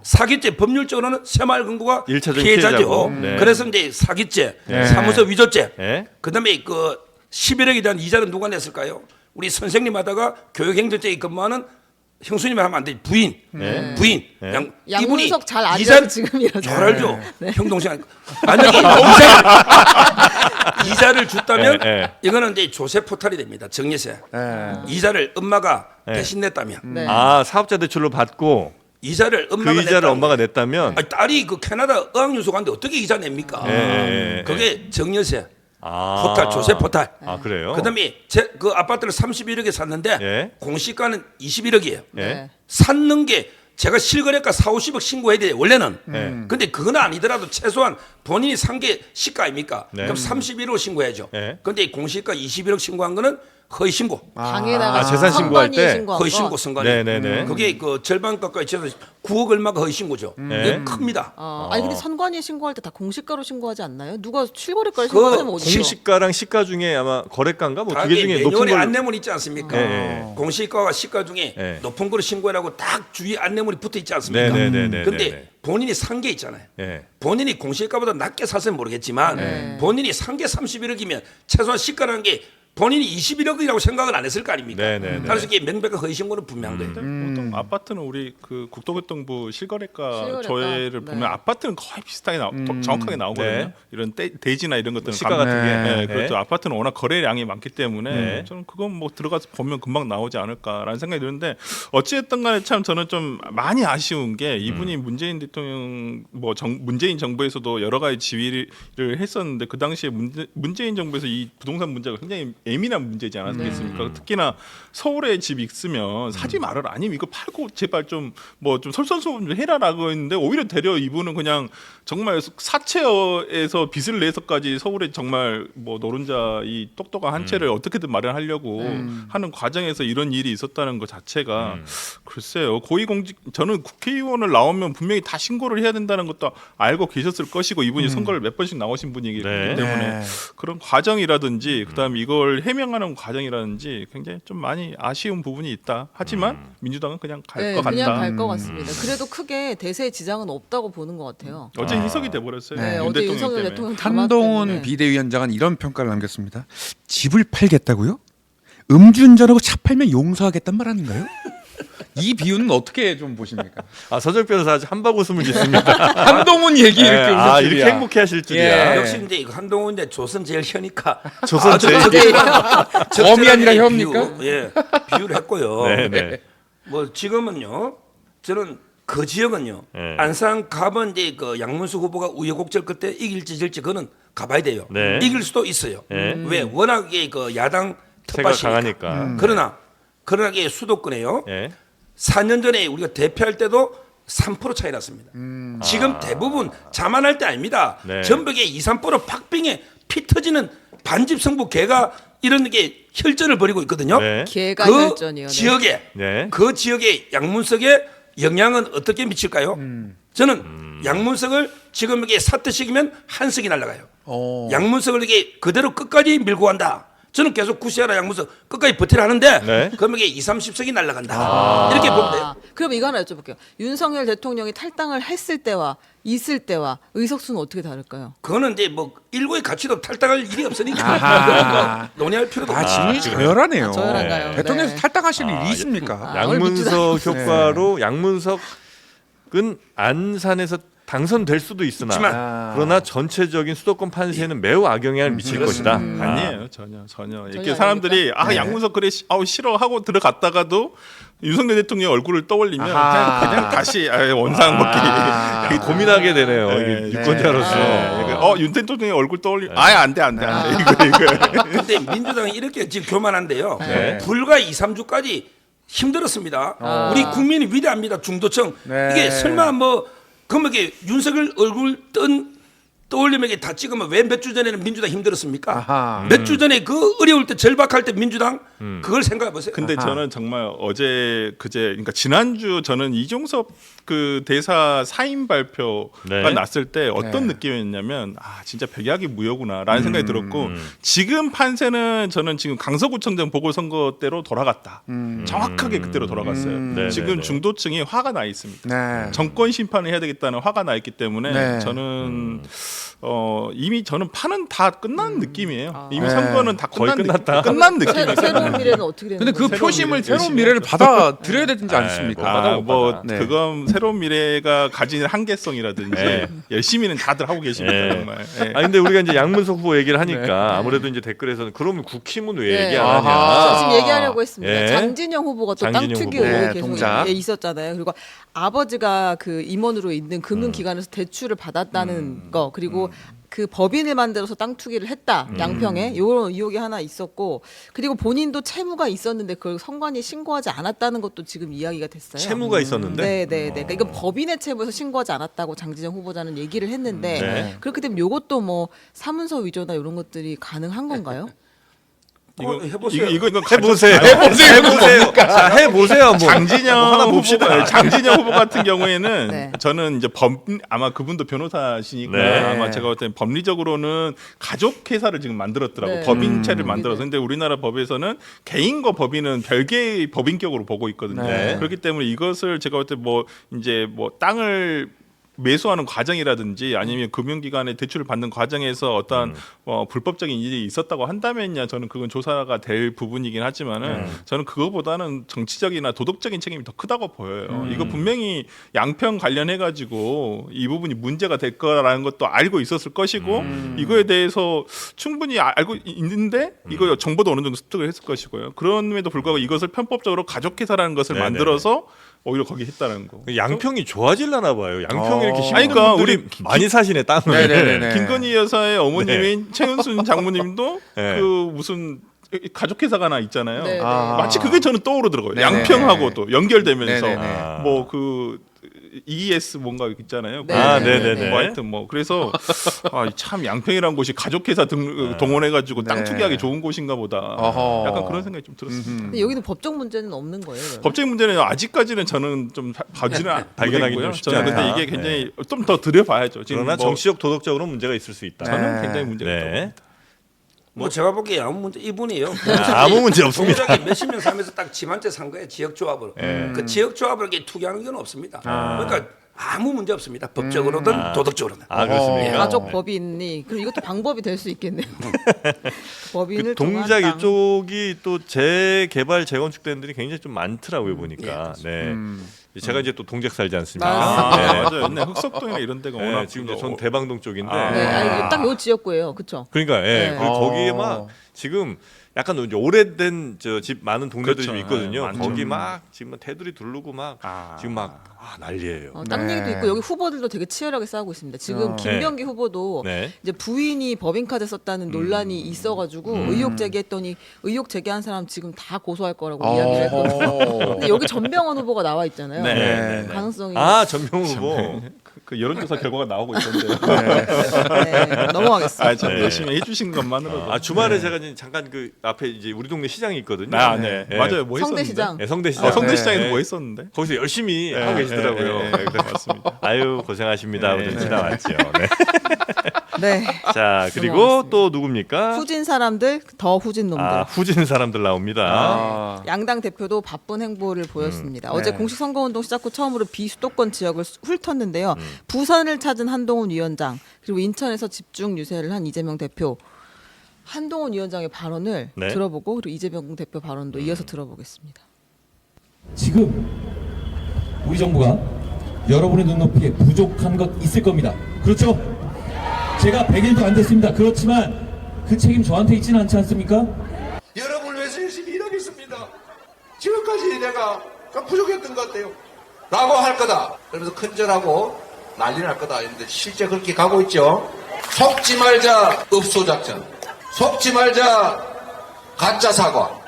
사기죄 법률적으로는 새마을금고가 일차적인 피해자죠. 피해자고. 네. 그래서 이제 사기죄, 네. 사무소 위조죄, 네. 그다음에 그 11억에 대한 이자는 누가 냈을까요? 우리 선생님 하다가 교육행정처에 근무하는 형수님 하면 안 돼. 부인, 네. 부인. 네. 양문석 잘 알죠 이자를 지금 이러죠. 잘 알죠. 형 동생 만약에 이자를 줬다면 네, 네. 이거는 이제 조세 포탈이 됩니다. 정리세. 네. 이자를 엄마가 네. 대신 냈다면 네. 사업자 대출로 받고 이자를 그 엄마가 이자를 냈다면 엄마가 냈다면 아니, 딸이 그 캐나다 어학연수 가는데 어떻게 이자 냅니까? 네. 그게 정여세, 포탈, 조세 포탈. 그래요? 그다음에 그 아파트를 31억에 샀는데 예. 공시가는 21억이에요. 예. 샀는 게 제가 실거래가 4, 50억 신고해야 돼요. 원래는. 근데 그건 아니더라도 최소한 본인이 산 게 시가 아닙니까? 네. 그럼 31억 신고해야죠. 네. 근데 공시가 21억 신고한 거는 허위 신고. 방에다가 재산 신고할 때? 신고한 허위 거. 신고 선관위. 네네네. 그게 그 절반 가까이 쳐서 9억 얼마가 허위 신고죠. 이게 큽니다. 아니 근데 선관위 신고할 때 다 공시가로 신고하지 않나요? 누가 실거래가를 그 신고하면 어디죠? 공시가랑 시가 중에 아마 거래가인가 뭐 두 개 중에 높은 매년에 걸 안내문 있지 않습니까? 네. 공시가와 시가 중에 네. 높은 거를 신고하라고 딱 주위 안내문이 붙어 있지 않습니까? 네네네네. 근데 본인이 산 게 있잖아요. 예. 본인이 공시가보다 낮게 샀으면 모르겠지만 본인이 산 게 31억이면 최소한 시가라는 게 본인이 21억이라고 생각을 안 했을 거 아닙니까? 네네네. 그래서 이게 명백한 허위 신고는 분명한 거예요. 보통 아파트는 우리 그 국토교통부 실거래가 실거래가, 조회를 네. 보면 아파트는 거의 비슷하게 정확하게 나오거든요. 네. 이런 대지나 이런 것들은 시가 같은 게. 네, 그렇죠. 아파트는 워낙 거래량이 많기 때문에 네. 저는 그건 뭐 들어가서 보면 금방 나오지 않을까라는 생각이 드는데 어찌됐든 간에 참 저는 좀 많이 아쉬운 게 이분이 문재인 대통령 문재인 정부에서도 여러 가지 지휘를 했었는데 그 당시에 문재인 정부에서 이 부동산 문제가 굉장히 예민한 문제지 않았겠습니까? 특히나 서울에 집 있으면 사지 말아라. 아니면 이거 팔고 제발 좀 솔선수범 좀 해라라고 했는데 오히려 되려 이분은 그냥 정말 사채에서 빚을 내서까지 서울에 정말 뭐 노른자 이 똑똑한 한 채를 어떻게든 마련하려고 하는 과정에서 이런 일이 있었다는 것 자체가 글쎄요. 고위공직 저는 국회의원을 나오면 분명히 다 신고를 해야 된다는 것도 알고 계셨을 것이고 이분이 선거를 몇 번씩 나오신 분이기 네. 때문에 그런 과정이라든지 그다음에 이걸 해명하는 과정이라든지 굉장히 좀 많이 아쉬운 부분이 있다. 하지만 민주당은 그냥 갈 것 같다. 그냥 갈 것 같습니다. 그래도 크게 대세의 지장은 없다고 보는 것 같아요. 어제 희석이 돼버렸어요. 네, 윤 어제 대통령 윤석열 때문에. 대통령 한동훈 때문에. 비대위원장은 이런 평가를 남겼습니다. 집을 팔겠다고요? 음주운전하고 차 팔면 용서하겠단 말 아닌가요? 이 비유는 어떻게 좀 보십니까? 서적 변호사 아주 한박 웃음을 짓습니다. 한동훈 얘기 이렇게 네. 웃을 줄이야. 이렇게 행복해하실 줄이야. 예. 역시 이제 한동훈 이제 조선 제일 혀니까 조선 제일 검이 아니라 혀입니까? 비유를 했고요. 네네. 뭐 지금은요. 저는 그 지역은요. 네. 안산 가면 이제 그 양문수 후보가 우여곡절 끝에 이길지 질지 그거는 가봐야 돼요. 네. 이길 수도 있어요. 네. 왜 워낙에 그 야당 세가 텃밭이니까. 강하니까. 그러나 이게 수도권에요. 예. 4년 전에 우리가 대표할 때도 3% 차이 났습니다. 지금 대부분 자만할 때 아닙니다. 네. 전북에 2, 3% 팍빙에 피 터지는 반집 승부 개가 이런 게 혈전을 벌이고 있거든요. 네. 개가 그 혈전이요. 네. 지역에 네. 그 지역의 양문석에 영향은 어떻게 미칠까요? 저는 양문석을 지금 이게 사태식이면 한석이 날아가요. 양문석을 이게 그대로 끝까지 밀고 간다. 저는 계속 구시하라 양문석 끝까지 버티라 하는데 네. 그러면 이게 2, 30석이 날아간다. 이렇게 보면 돼요. 그럼 이거 하나 여쭤볼게요. 윤석열 대통령이 탈당을 했을 때와 있을 때와 의석수는 어떻게 다를까요? 그거는 이제 뭐 일고의 가치도 탈당할 일이 없으니까 아하. 논의할 필요도 아, 없죠. 질문이 저열하네요. 저열한가요? 대통령에서 네. 탈당하실 일이 있습니까? 양문석 효과로 양문석은 안산에서 당선될 수도 있으나 그러나 전체적인 수도권 판세에는 매우 악영향을 미칠 것이다. 아니에요, 전혀. 이렇게 전혀 사람들이 양문석 그래 싫어하고 들어갔다가도 윤석열 대통령 얼굴을 떠올리면 그냥 다시 원상 복귀. 고민하게 되네요. 네. 이게 유권자로서. 윤 대통령 얼굴 떠올리. 안돼. 이거. 근데 민주당이 이렇게 지금 교만한데요. 네. 불과 2, 3주까지 힘들었습니다. 우리 국민이 위대합니다. 중도층. 네. 이게 설마 뭐 그러면 이게 윤석열 얼굴 떠올리면 이게 다 찍으면 왜 몇 주 전에는 민주당 힘들었습니까? 아하. 몇 주 전에 그 어려울 때 절박할 때 민주당 그걸 생각해 보세요. 근데 저는 정말 그제 그러니까 지난주 저는 이종섭 그 대사 사임 발표가 네. 났을 때 어떤 네. 느낌이었냐면 진짜 백약이 무효구나라는 생각이 들었고 지금 판세는 저는 지금 강서구청장 보궐선거대로 돌아갔다. 정확하게 그때로 돌아갔어요. 네, 지금 네, 네. 중도층이 화가 나 있습니다. 네. 정권 심판을 해야 되겠다는 화가 나 있기 때문에 네. 저는 이미 저는 판은 다 끝난 느낌이에요. 이미 네. 선거는 다 거의 끝난 끝났다. 끝난 느낌이에요. 새로운 미래는 어떻게 되는 근데 그 거죠? 표심을 미래, 새로운 미래를 받아들여야 되지 네, 않습니까? 뭐 네. 그건 새로운 미래가 가진 한계성이라든지 네. 열심히는 다들 하고 계십니다. 네. 정말. 네. 근데 우리가 이제 양문석 후보 얘기를 하니까 아무래도 이제 댓글에서는 그러면 국힘은 왜 네. 얘기 안 아하. 하냐? 지금 얘기하려고 했습니다. 예. 장진영 후보가 또 땅 장진영 투기 후보. 의혹이 네, 계속 동작. 있었잖아요. 그리고 아버지가 그 임원으로 있는 금융기관에서 대출을 받았다는 거 그리고 그 법인을 만들어서 땅 투기를 했다 양평에 이런 의혹이 하나 있었고 그리고 본인도 채무가 있었는데 그걸 선관위에 신고하지 않았다는 것도 지금 이야기가 됐어요. 채무가 있었는데. 네네네. 그러니까 이건 법인의 채무에서 신고하지 않았다고 장진영 후보자는 얘기를 했는데 네. 그렇게 되면 이것도 뭐 사문서 위조나 이런 것들이 가능한 건가요? 해보세요. 이거 해보세요. 해보세요. 자, 해보세요. 뭐. 장진영 뭐 하나 봅시다. 후보, 장진영 후보 같은 경우에는 네. 저는 이제 아마 그분도 변호사시니까 네. 아마 제가 볼 때는 법리적으로는 가족 회사를 지금 만들었더라고 네. 법인체를 만들어서 근데 우리나라 법에서는 개인과 법인은 별개의 법인격으로 보고 있거든요. 네. 그렇기 때문에 이것을 제가 볼 때 뭐 이제 뭐 땅을 매수하는 과정이라든지 아니면 금융기관에 대출을 받는 과정에서 어떤 불법적인 일이 있었다고 한다면야 저는 그건 조사가 될 부분이긴 하지만은 저는 그거보다는 정치적이나 도덕적인 책임이 더 크다고 보여요. 이거 분명히 양평 관련해 가지고 이 부분이 문제가 될 거라는 것도 알고 있었을 것이고 이거에 대해서 충분히 알고 있는데 이거 정보도 어느 정도 습득을 했을 것이고요. 그럼에도 불구하고 이것을 편법적으로 가족회사라는 것을 네네네. 만들어서 오히려 거기 했다는 거. 양평이 좋아질라나 봐요. 양평이 이렇게 힘든 아니, 그러니까 분들이 우리 많이 사시네 땅을. 네네네. 김건희 여사의 어머님인 최은순 장모님도 네. 그 무슨 가족회사가 하나 있잖아요. 네, 네. 마치 그게 저는 떠오르더라고요. 네네. 양평하고도 연결되면서 네네네. 뭐 그 ES 뭔가 있잖아요. 네. 네네네. 뭐 하여튼 뭐 그래서 참 양평이라는 곳이 가족회사 동원해가지고 땅 네. 투기하기 좋은 곳인가 보다. 어허. 약간 그런 생각이 좀 들었습니다. 근데 여기는 법적 문제는 없는 거예요. 그러면? 법적 문제는 아직까지는 저는 좀 봐지는 발견하기 못했고요. 좀 쉽지 저는 근데 않다. 이게 굉장히 좀 더 들여봐야죠. 지금 그러나 뭐 정치적 도덕적으로 문제가 있을 수 있다. 저는 네. 굉장히 문제가 있다고 네. 봅니다. 뭐 제가 보기에 아무 문제 이분이에요. 아무 문제 없습니다. 동작에 몇십 명 살면서 딱 집 한 채 산 거예요. 지역조합으로. 그 지역조합을 이렇게 투기하는 건 없습니다. 그러니까 아무 문제 없습니다. 법적으로든 도덕적으로든. 그렇습니까? 가족 법인이 그럼 이것도 방법이 될 수 있겠네요. 법인을 그 동작 통한 땅. 이쪽이 또 재개발 재건축된 데들이 굉장히 좀 많더라고요 보니까. 네. 제가 이제 또 동작 살지 않습니까? 맞습니다. 네. 맞아요. 네, 흑석동이나 이런 데가 네, 워낙 지금 이제 전 대방동 쪽인데. 네, 아니, 딱요 지역구예요, 그렇죠? 그러니까 예. 네. 그리고 거기에 막 지금 약간 이제 오래된 저 집 많은 동네들이 그렇죠. 좀 있거든요. 네, 많죠. 거기 막 지금 테두리 두르고 막 지금 막 난리예요. 땅 네. 얘기도 있고 여기 후보들도 되게 치열하게 싸우고 있습니다. 지금 김병기 후보도 네. 이제 부인이 법인카드 썼다는 논란이 있어가지고 의혹 제기했더니 의혹 제기한 사람 지금 다 고소할 거라고 이야기를 했거든요. 근데 여기 전병헌 후보가 나와 있잖아요. 네. 가능성이 전명훈 후보. 그 여론조사 결과가 나오고 있던데요. 네, 넘어가겠습니다. 참 열심히 해주신 것만으로도. 주말에 제가 이제 잠깐 그 앞에 이제 우리 동네 시장이 있거든요. 네. 맞아요. 뭐 성대시장. 네, 성대시장. 성대시장에도 네. 뭐 했었는데. 거기서 열심히 하고 계시더라고요. 네, 맞습니다. 아유 고생하십니다. 우리 지나왔죠. 네. 네. 자 그리고 넘어가겠습니다. 또 누굽니까? 후진 사람들 더 후진 놈들. 후진 사람들 나옵니다. 양당 대표도 바쁜 행보를 보였습니다. 어제 공식 선거운동 시작 후 처음으로 비수도권 지역을 훑었는데요. 부산을 찾은 한동훈 위원장 그리고 인천에서 집중 유세를 한 이재명 대표. 한동훈 위원장의 발언을 네. 들어보고 그리고 이재명 대표 발언도 이어서 들어보겠습니다. 지금 우리 정부가 여러분의 눈높이에 부족한 것 있을 겁니다. 그렇죠? 제가 100일도 안 됐습니다. 그렇지만 그 책임 저한테 있지는 않지 않습니까? 여러분을 위해서 열심히 일하겠습니다. 지금까지 내가 부족했던 것 같아요. 라고 할 거다. 그러면서 큰절하고 난리 날 거다 했는데 실제 그렇게 가고 있죠. 속지 말자 읍소작전. 속지 말자 가짜 사과.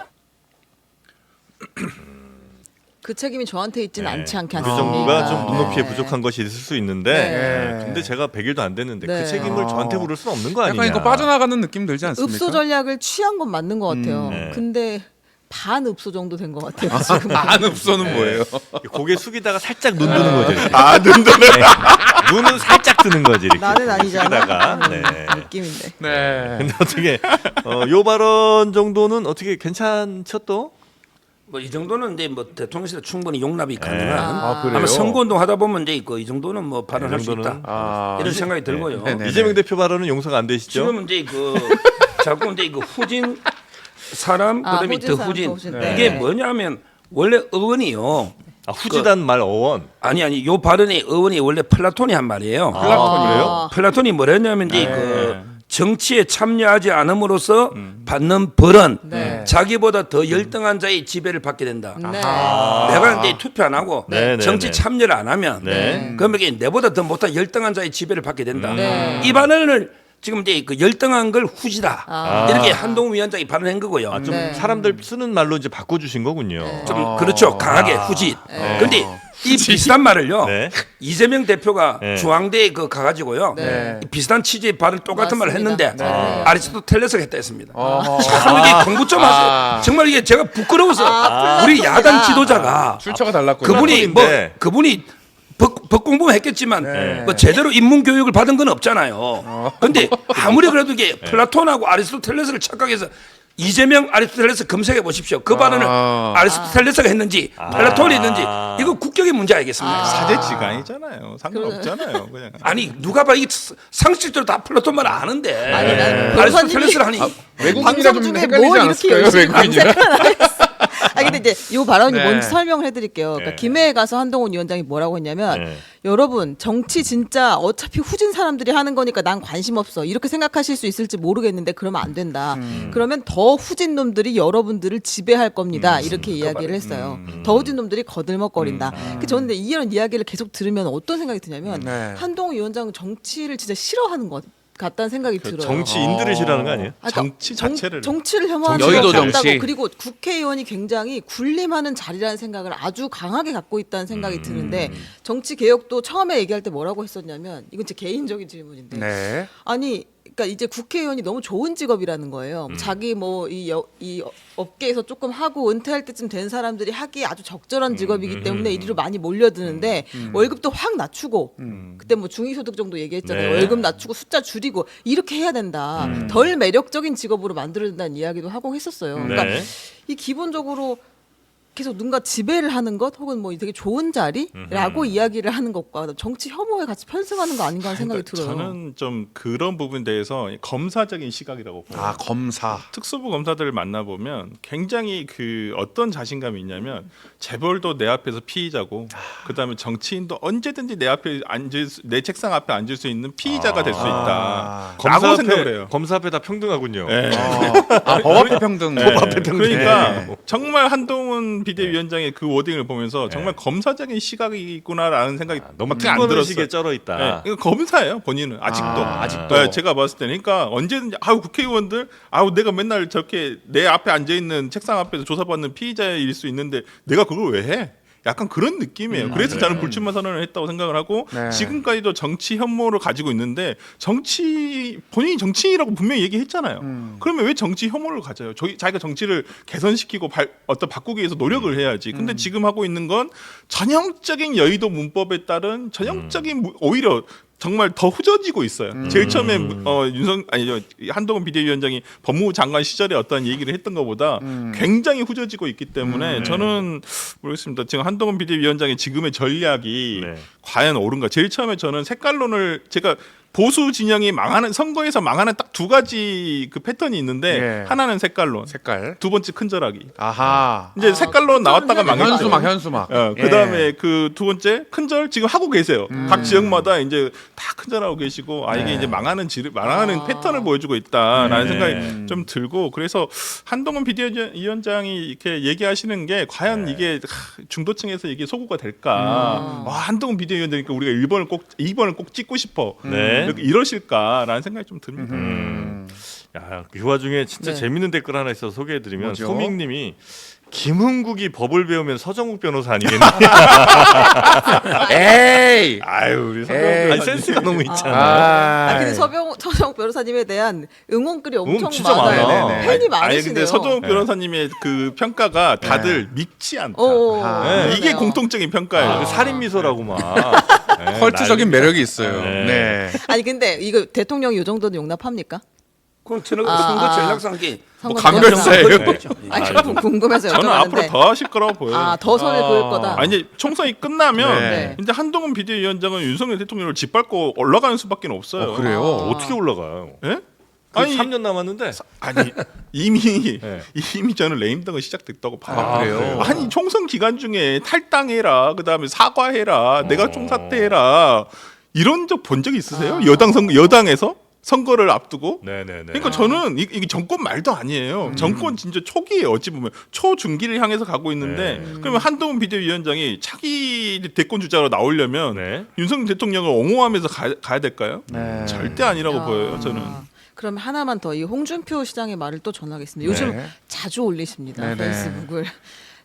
그 책임이 저한테 있지는 않지 않게 우리 않습니까? 정부가 좀 눈높이에 네. 부족한 것이 있을 수 있는데 네. 근데 제가 100일도 안 됐는데 네. 그 책임을 저한테 물을 수는 없는 거 아니냐. 약간 이거 빠져나가는 느낌 들지 않습니까? 읍소 전략을 취한 건 맞는 것 같아요. 네. 근데 반 읍소 정도 된 것 같아요. 지금. 안 읍소는 뭐예요? 고개 숙이다가 살짝 눈 뜨는 거죠. 이렇게. 눈 뜨네. 눈은 살짝 뜨는 거지. 이렇게. 나는 아니잖아. 숙이다가. 네. 느낌인데. 네. 근데 어떻게 요 발언 정도는 어떻게 괜찮죠 또? 뭐 이 정도는 이제 뭐 대통령실에 충분히 용납이 가능한 아, 그래요? 아마 선거운동 하다 보면 이제 이 정도는 뭐 발언할 수 정도는? 있다 이런 생각이 들고요. 네네. 이재명 대표 발언은 용서가 안 되시죠? 지금 이제 자꾸 이제 후진 사람 그다음에 후진 더 사람, 후진 더 후진. 이게 네. 뭐냐면 원래 어원이요. 후지단 말 어원. 아니 요 발언의 어원이 원래 플라톤이 한 말이에요. 플라톤이래요? 플라톤이 뭐랬냐면 이제 정치에 참여하지 않음으로써 받는 벌은 네. 자기보다 더 열등한 자의 지배를 받게 된다. 네. 내가 이제 투표 안 하고 네, 네, 정치 네. 참여를 안 하면 네. 그러면 이게 내보다 더 못한 열등한 자의 지배를 받게 된다. 네. 이 발언을 지금 이제 그 열등한 걸 후지다 이렇게 한동훈 위원장이 발언한 거고요. 좀 네. 사람들 쓰는 말로 이제 바꿔주신 거군요. 좀 그렇죠. 강하게 후지. 그런데 이 비슷한 말을요. 네. 이재명 대표가 네. 중앙대에 그 가가지고요. 네. 이 비슷한 취지의 발언 똑같은 말을 맞습니다. 했는데 네. 아리스토텔레스가 했다 했습니다. 참 이게 공부 좀 하세요. 정말 이게 제가 부끄러워서 우리 플라톤이다. 야당 지도자가 출처가 달랐군요. 그분이 플라톤인데. 그분이 법 공부는 했겠지만 뭐 제대로 인문 교육을 받은 건 없잖아요. 근데 아무리 그래도 이게 플라톤하고 아리스토텔레스를 착각해서 이재명 아리스토텔레스 검색해 보십시오. 그 발언을 아리스토텔레스가 했는지 플라톤이 했는지 이거 국격의 문제 아니겠습니까? 사제지간이잖아요. 상관없잖아요. 그냥. 아니 누가 봐 이게 상식적으로 다 플라톤만 아는데 아니, 난 아리스토텔레스를 하니 외국인이라 방송 좀 중에 헷갈리지 뭘 이렇게 않았을까요? 열심히 외국인이라? 검색을 안 했어. 아 근데 이제 이 발언이 네. 뭔지 설명을 해드릴게요. 그러니까 네. 김해에 가서 한동훈 위원장이 뭐라고 했냐면 네. 여러분 정치 진짜 어차피 후진 사람들이 하는 거니까 난 관심 없어 이렇게 생각하실 수 있을지 모르겠는데 그러면 안 된다. 그러면 더 후진 놈들이 여러분들을 지배할 겁니다. 이렇게 이야기를 했어요. 더 후진 놈들이 거들먹거린다. 저는 근데 이런 이야기를 계속 들으면 어떤 생각이 드냐면 네. 한동훈 위원장은 정치를 진짜 싫어하는 것 같다는 생각이 들어요. 정치인들을 싫어하는 거 아니에요? 아, 그러니까 정치 자체를. 정치를 혐오하는 여의도 것 같다고 정치. 그리고 국회의원이 굉장히 군림하는 자리라는 생각을 아주 강하게 갖고 있다는 생각이 드는데 정치 개혁도 처음에 얘기할 때 뭐라고 했었냐면 이건 제 개인적인 질문인데 네. 아니 그러니까 이제 국회의원이 너무 좋은 직업이라는 거예요. 자기 뭐 이 업계에서 조금 하고 은퇴할 때쯤 된 사람들이 하기에 아주 적절한 직업이기 때문에 이리로 많이 몰려드는데 월급도 확 낮추고 그때 뭐 중위소득 정도 얘기했잖아요. 네. 월급 낮추고 숫자 줄이고 이렇게 해야 된다. 덜 매력적인 직업으로 만들어야 된다는 이야기도 하고 했었어요. 그러니까 네. 이 기본적으로 계속 누군가 지배를 하는 것 혹은 뭐 되게 좋은 자리라고 이야기를 하는 것과 정치 혐오에 같이 편승하는 거 아닌가 하는 생각이 들어요. 저는 좀 그런 부분에 대해서 검사적인 시각이라고 봐요. 아 검사. 특수부 검사들을 만나보면 굉장히 그 어떤 자신감이 있냐면 재벌도 내 앞에서 피의자고 그다음에 정치인도 언제든지 내 앞에 내 책상 앞에 앉을 수 있는 피의자가 될 수 있다. 라고 생각을 해요. 검사 앞에 다 평등하군요. 네. 법 앞에 평등. 네. 법 앞에 평등. 그러니까 네. 정말 한동훈 비대위원장의 그 워딩을 보면서 정말 검사적인 시각이구나라는 생각이 너무 안 특권의식에 들었어요. 쩔어 있다. 네. 이거 검사예요 본인은 아직도. 아직도. 네, 제가 봤을 때는 그러니까 언제든지 국회의원들 내가 맨날 저렇게 내 앞에 앉아 있는 책상 앞에서 조사받는 피의자일 수 있는데 내가 그걸 왜 해? 약간 그런 느낌이에요. 그래서 저는 불출마 선언을 했다고 생각을 하고 네. 지금까지도 정치 혐오를 가지고 있는데 본인이 정치인이라고 분명히 얘기했잖아요. 그러면 왜 정치 혐오를 가져요? 자기가 정치를 개선시키고 어떤 바꾸기 위해서 노력을 해야지. 근데 지금 하고 있는 건 전형적인 여의도 문법에 따른 전형적인 오히려 정말 더 후져지고 있어요. 제일 처음에 한동훈 비대위원장이 법무부 장관 시절에 어떤 얘기를 했던 것보다 굉장히 후져지고 있기 때문에 저는 모르겠습니다. 지금 한동훈 비대위원장의 지금의 전략이 네. 과연 옳은가? 제일 처음에 저는 색깔론을 제가 보수 진영이 망하는 선거에서 망하는 딱 두 가지 그 패턴이 있는데 예. 하나는 색깔론, 색깔. 두 번째 큰절하기. 아하. 이제 색깔론 나왔다가 망했죠. 현수막. 그다음에 그 두 번째 큰절 지금 하고 계세요. 각 지역마다 이제 다 큰절하고 계시고 이게 이제 망하는 패턴을 보여주고 있다라는 생각이 좀 들고 그래서 한동훈 비대위원장이 이렇게 얘기하시는 게 과연 이게 중도층에서 이게 소구가 될까? 와, 한동훈 비대위원장이니까 우리가 2번을 꼭 찍고 싶어. 네. 이렇게 이러실까라는 생각이 좀 듭니다. 야, 이 와중에 진짜 네. 재밌는 댓글 하나 있어서 소개해드리면 뭐죠? 소밍님이 김흥국이 법을 배우면 서정국 변호사 아니겠니? 에이. 아유 우리 에이. 서정국 아니, 센스가 너무 있잖아. 아, 근데 서정 변호사님에 대한 응원글이 엄청 진짜 많아요. 많아요. 네네. 팬이 아니 많으시네요. 근데 서정욱 변호사님의 그 평가가 다들 밉지 않다. 오, 네, 이게 그러네요. 공통적인 평가예요. 살인 미소라고 막. 네, 컬트적인 난리. 매력이 있어요. 네. 네. 아니 근데 이거 대통령이 이 정도는 용납합니까? 그럼 저는 아, 선거 아. 전략상기 선거 강변사예요. 그렇죠. 아니 조금 궁금해서 저는 앞으로 여쭤봤는데. 더 하실 거라고 보여요. 더 선을 그을 거다. 아니 총선이 끝나면 네. 이제 한동훈 비대위원장은 윤석열 대통령을 짓밟고 올라가는 수밖에 없어요. 그래요? 어떻게 올라가요? 예? 그 아니 3년 남았는데. 아니 이미 네. 이미 저는 레임덕은 시작됐다고 봐요. 아, 그래요? 아니 총선 기간 중에 탈당해라, 그다음에 사과해라, 내가 총사퇴해라 이런 적 본 적 있으세요? 여당에서 선거를 앞두고? 네네네. 그러니까 저는 이게 정권 말도 아니에요. 정권 진짜 초기에 어찌 보면 초중기를 향해서 가고 있는데 그러면 한동훈 비대위원장이 차기 대권 주자로 나오려면 네. 윤석열 대통령을 옹호하면서 가야 될까요? 네. 절대 아니라고 보여요. 저는. 그럼 하나만 더 이 홍준표 시장의 말을 또 전하겠습니다. 요즘 네. 자주 올리십니다. 네네. 페이스북을.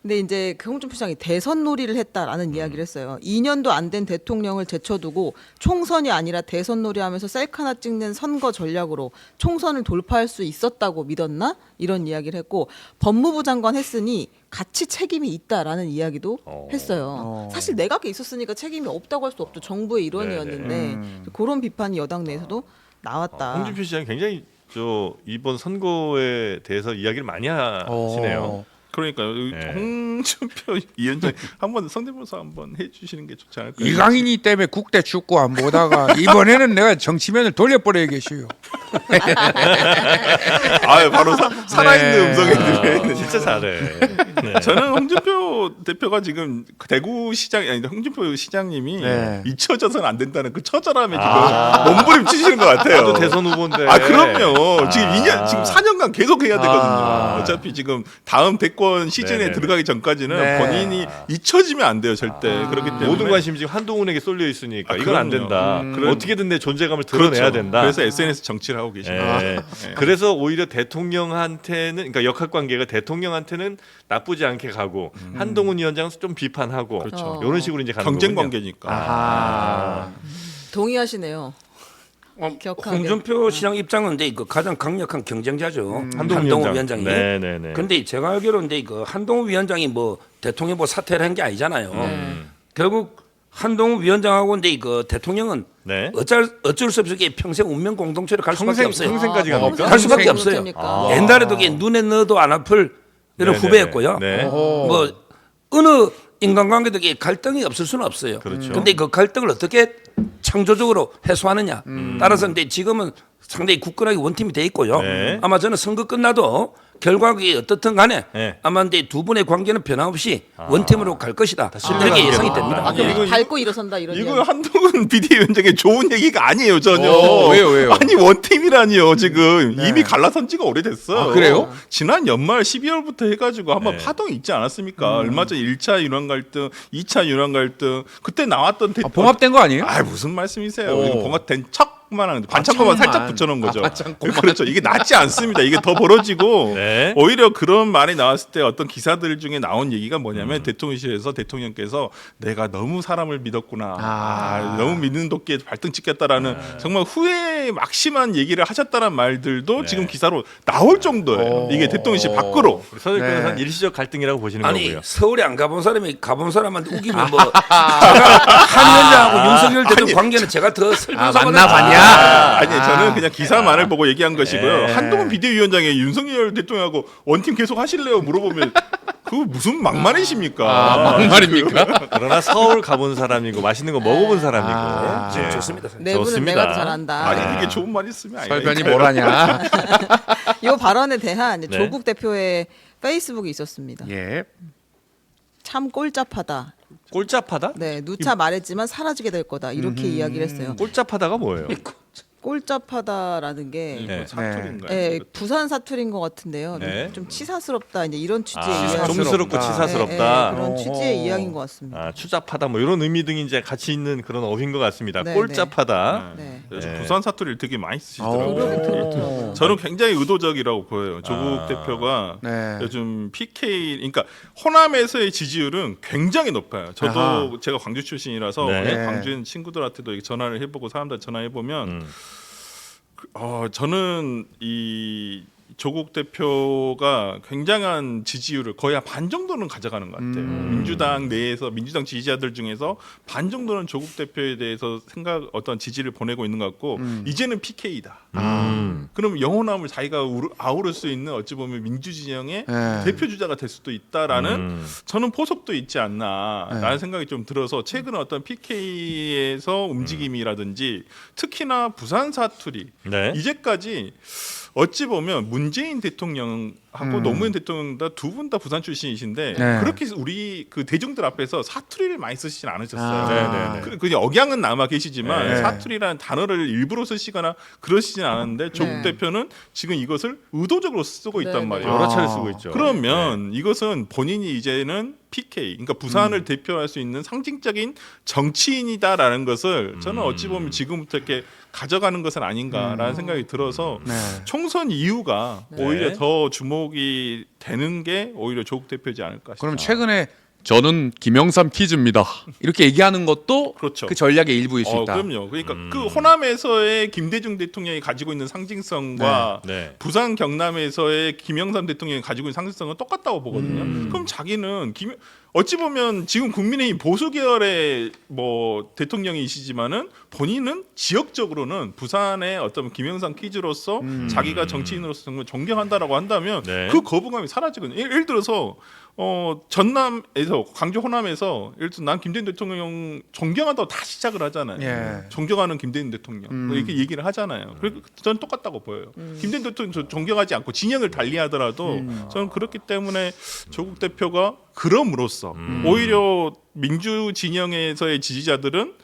근데 이제 그 홍준표 시장이 대선 놀이를 했다라는 이야기를 했어요. 2년도 안 된 대통령을 제쳐두고 총선이 아니라 대선 놀이하면서 셀카 하나 찍는 선거 전략으로 총선을 돌파할 수 있었다고 믿었나? 이런 이야기를 했고 법무부 장관 했으니 같이 책임이 있다라는 이야기도 했어요. 사실 내각에 있었으니까 책임이 없다고 할 수 없죠. 정부의 일원이었는데 그런 비판이 여당 내에서도 나왔다. 홍준표 시장이 굉장히 이번 선거에 대해서 이야기를 많이 하시네요. 그러니까요. 네. 홍준표 위원장 한번 성대모사 한번 해주시는 게 좋지 않을까요? 이강인이 때문에 국대 축구 안 보다가 이번에는 내가 정치면을 돌려버려야겠어요. 바로 살아있는 네. 음성이 들려있는. 진짜 잘해. 네. 저는 홍준표 대표가 지금 대구시장 아니 홍준표 시장님이 네. 잊혀져서는 안 된다는 그 처절함에 지금 몸부림치시는 것 같아요. 나도 대선 후보인데. 그럼요. 지금 4년간 계속 해야 되거든요. 어차피 지금 다음 대권 시즌에 네네네. 들어가기 전까지는 네. 본인이 잊혀지면 안 돼요, 절대. 그렇기 때문에 모든 관심이 지금 한동훈에게 쏠려 있으니까 이건 안 그럼요. 된다. 어떻게든 내 존재감을 드러내야 그렇죠. 된다. 그래서 SNS 정치를 하고 계십니다. 예. 그래서 오히려 대통령한테는 그러니까 역학 관계가 대통령한테는 나쁘지 않게 가고 한동훈 위원장은 좀 비판하고 그렇죠. 이런 식으로 이제 가는 경쟁 거군요. 관계니까. 동의하시네요. 격하게. 홍준표 시장 입장은 근데 그 가장 강력한 경쟁자죠. 한동훈 위원장이. 네네네. 근데 제가 알기로 근데 그 한동훈 위원장이 뭐 대통령 뭐 사퇴를 한 게 아니잖아요. 결국 한동훈 위원장하고 근데 그 대통령은 네. 어쩔 수 없이 평생 운명 공동체로 갈 수밖에 없어요. 평생까지 갑니까? 갈 수밖에 평생 없어요. 공동체니까. 옛날에도 이게 눈에 넣어도 안 아플 이런 네네네. 후배였고요. 네. 뭐 어느 인간관계도 이게 갈등이 없을 수는 없어요. 그렇죠. 근데 그 갈등을 어떻게 창조적으로 해소하느냐. 따라서 근데 지금은 상당히 굳건하게 원팀이 돼 있고요. 네. 아마 저는 선거 끝나도 결과가 어떻든 간에 네. 아마 근데 두 분의 관계는 변함없이 원팀으로 갈 것이다. 이렇게 예상이 됩니다. 아, 그럼 이거- 밟고 일어선다 이런 이거 이야기. 한동훈 비대위원장의 좋은 얘기가 아니에요, 전혀. 왜요? 아니, 원팀이라니요, 지금. 이미 갈라선 지가 오래됐어요. 아, 그래요? 지난 연말 12월부터 해가지고 한번 네. 파동이 있지 않았습니까? 얼마 전 1차 윤환 갈등, 2차 윤환 갈등. 그때 나왔던 봉합된 거 아니에요? 무슨 말씀이세요? 오. 이거 봉합된 척 반창고만 하는데 반창고만 살짝 붙여놓은 거죠. 반창고만. 그렇죠. 이게 낫지 않습니다. 이게 더 벌어지고 네. 오히려 그런 말이 나왔을 때 어떤 기사들 중에 나온 얘기가 뭐냐면 대통령실에서 대통령께서 내가 너무 사람을 믿었구나. 너무 믿는 도끼에 발등 찍혔다라는 정말 후회에 막심한 얘기를 하셨다는 말들도 네. 지금 기사로 나올 정도예요. 이게 대통령실 밖으로. 우리 서울 네. 변호사는 일시적 갈등이라고 보시는 아니 거고요. 서울에 안 가본 사람이 가본 사람한테 우기면 뭐 제가 한 위원장하고 윤석열 대통령 관계는 제가 더 설명서 만나봤냐? 아니 저는 그냥 기사만을 보고 얘기한 것이고요. 네. 한동훈 비대위원장이 윤석열 대통령하고 원팀 계속 하실래요? 물어보면 그거 무슨 막말이십니까? 막말입니까? 그러나 서울 가본 사람이고 맛있는 거 먹어본 사람이고 네. 좋습니다. 내부는 좋습니다. 내가 더 잘한다. 아니 이게 좋은 말 있으면 아니에요. 설변이 뭐라냐? 이 발언에 대한 네. 조국 대표의 페이스북이 있었습니다. 예. 참 꼴잡하다. 꼴짭하다? 네, 누차 말했지만 사라지게 될 거다. 이렇게 이야기를 했어요. 꼴짭하다가 뭐예요? 꼴잡하다라는 게 네. 사투리인가요? 예, 부산 사투리인 것 같은데요. 네. 좀 치사스럽다. 이제 이런 취지의 아, 이야기. 좀스럽고 네, 치사스럽다. 예, 그런 취지의 이야기인 것 같습니다. 아, 추잡하다 뭐 이런 의미 등이 이제 같이 있는 그런 어휘인 것 같습니다. 네, 꼴짭하다. 네. 그래서 네. 부산 사투리를 되게 많이 쓰시더라고요. 그러긴 들었더라고요. 저는 굉장히 의도적이라고 보여요. 조국 대표가 네. 요즘 PK, 그러니까 호남에서의 지지율은 굉장히 높아요. 저도 아하. 제가 광주 출신이라서 네. 광주인 친구들한테도 이렇게 전화를 해보고 사람들한테 전화해보면 저는 이 조국 대표가 굉장한 지지율을 거의 한 반 정도는 가져가는 것 같아요. 민주당 내에서 민주당 지지자들 중에서 반 정도는 조국 대표에 대해서 어떤 지지를 보내고 있는 것 같고 이제는 PK다. 그럼 영호남을 자기가 아우를 수 있는 어찌 보면 민주 진영의 네. 대표 주자가 될 수도 있다라는 저는 포석도 있지 않나라는 생각이 좀 들어서 최근 어떤 PK에서 움직임이라든지 특히나 부산 사투리 네. 이제까지 어찌 보면 문재인 대통령하고 노무현 대통령 두 분 다 부산 출신이신데 네. 그렇게 우리 그 대중들 앞에서 사투리를 많이 쓰시진 않으셨어요. 네네네. 그냥 억양은 남아 계시지만 네. 사투리라는 단어를 일부러 쓰시거나 그러시진 않았는데 조국 네. 대표는 지금 이것을 의도적으로 쓰고 있단 네, 말이에요. 여러 차례 쓰고 있죠. 그러면 이것은 본인이 이제는 PK, 그러니까 부산을 대표할 수 있는 상징적인 정치인이다라는 것을 저는 어찌 보면 지금부터 이렇게 가져가는 것은 아닌가라는 생각이 들어서 네. 총선 이후가 네. 오히려 더 주목이 되는 게 오히려 조국 대표지 않을까 싶습니다. 그럼 최근에 저는 김영삼 퀴즈입니다. 이렇게 얘기하는 것도 그렇죠. 그 전략의 일부일 수 있다. 그럼요. 그러니까 그 호남에서의 김대중 대통령이 가지고 있는 상징성과 네. 부산 경남에서의 김영삼 대통령이 가지고 있는 상징성은 똑같다고 보거든요. 그럼 자기는 어찌 보면 지금 국민의힘 보수 계열의 뭐 대통령이시지만은 본인은 지역적으로는 부산의 어떤 김영삼 퀴즈로서 자기가 정치인으로서 정말 존경한다라고 한다면 네. 그 거부감이 사라지거든요. 예를 들어서 전남에서 광주 호남에서 예를 들어 난 김대중 대통령 존경한다고 다 시작을 하잖아요. 예. 존경하는 김대중 대통령 뭐 이렇게 얘기를 하잖아요. 그리고 저는 똑같다고 보여요. 김대중 대통령 존경하지 않고 진영을 달리하더라도 저는 그렇기 때문에 조국 대표가 그럼으로써 오히려 민주 진영에서의 지지자들은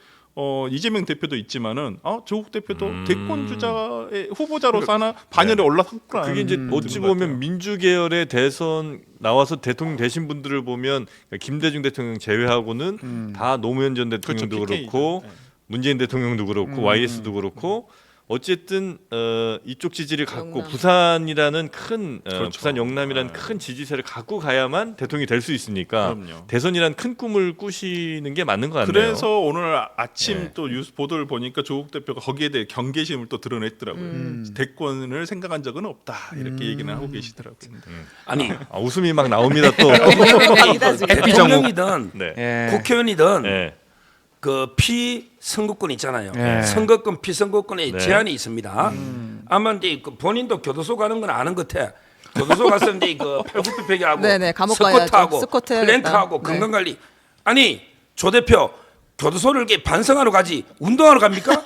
이재명 대표도 있지만은 조국 대표도 대권 주자의 후보자로서 하나 반열에 올라섰구나. 그게 이제 어찌 보면 민주 계열의 대선 나와서 대통령 되신 분들을 보면 김대중 대통령 제외하고는 다 노무현 전 대통령도 그렇죠, PK 죠. 그렇고 네. 문재인 대통령도 그렇고 YS도 그렇고 어쨌든 이쪽 지지를 갖고 영남. 부산이라는 큰 그렇죠. 부산 영남이라는 큰 지지세를 갖고 가야만 대통령이 될 수 있으니까 그럼요. 대선이란 큰 꿈을 꾸시는 게 맞는 것 같네요. 그래서 오늘 아침 네. 또 뉴스 보도를 보니까 조국 대표가 거기에 대해 경계심을 또 드러냈더라고요. 대권을 생각한 적은 없다 이렇게 얘기는 하고 계시더라고요. 아니 웃음이 막 나옵니다 또. 아니다, 지금. 대통령이든 네. 예. 국회의원이든 네. 그 피선거권 있잖아요. 네. 선거권 피선거권에 네. 제한이 있습니다. 아마 이제 그 본인도 교도소 가는 건 아는 것 같아. 교도소 가서 이제 그 팔굽혀펴기하고 네네, 감옥 가야죠. 스쿼트하고 스쿼트 해야겠다. 플랭크하고 네. 건강관리. 아니 조 대표 교도소를 이렇게 반성하러 가지 운동하러 갑니까?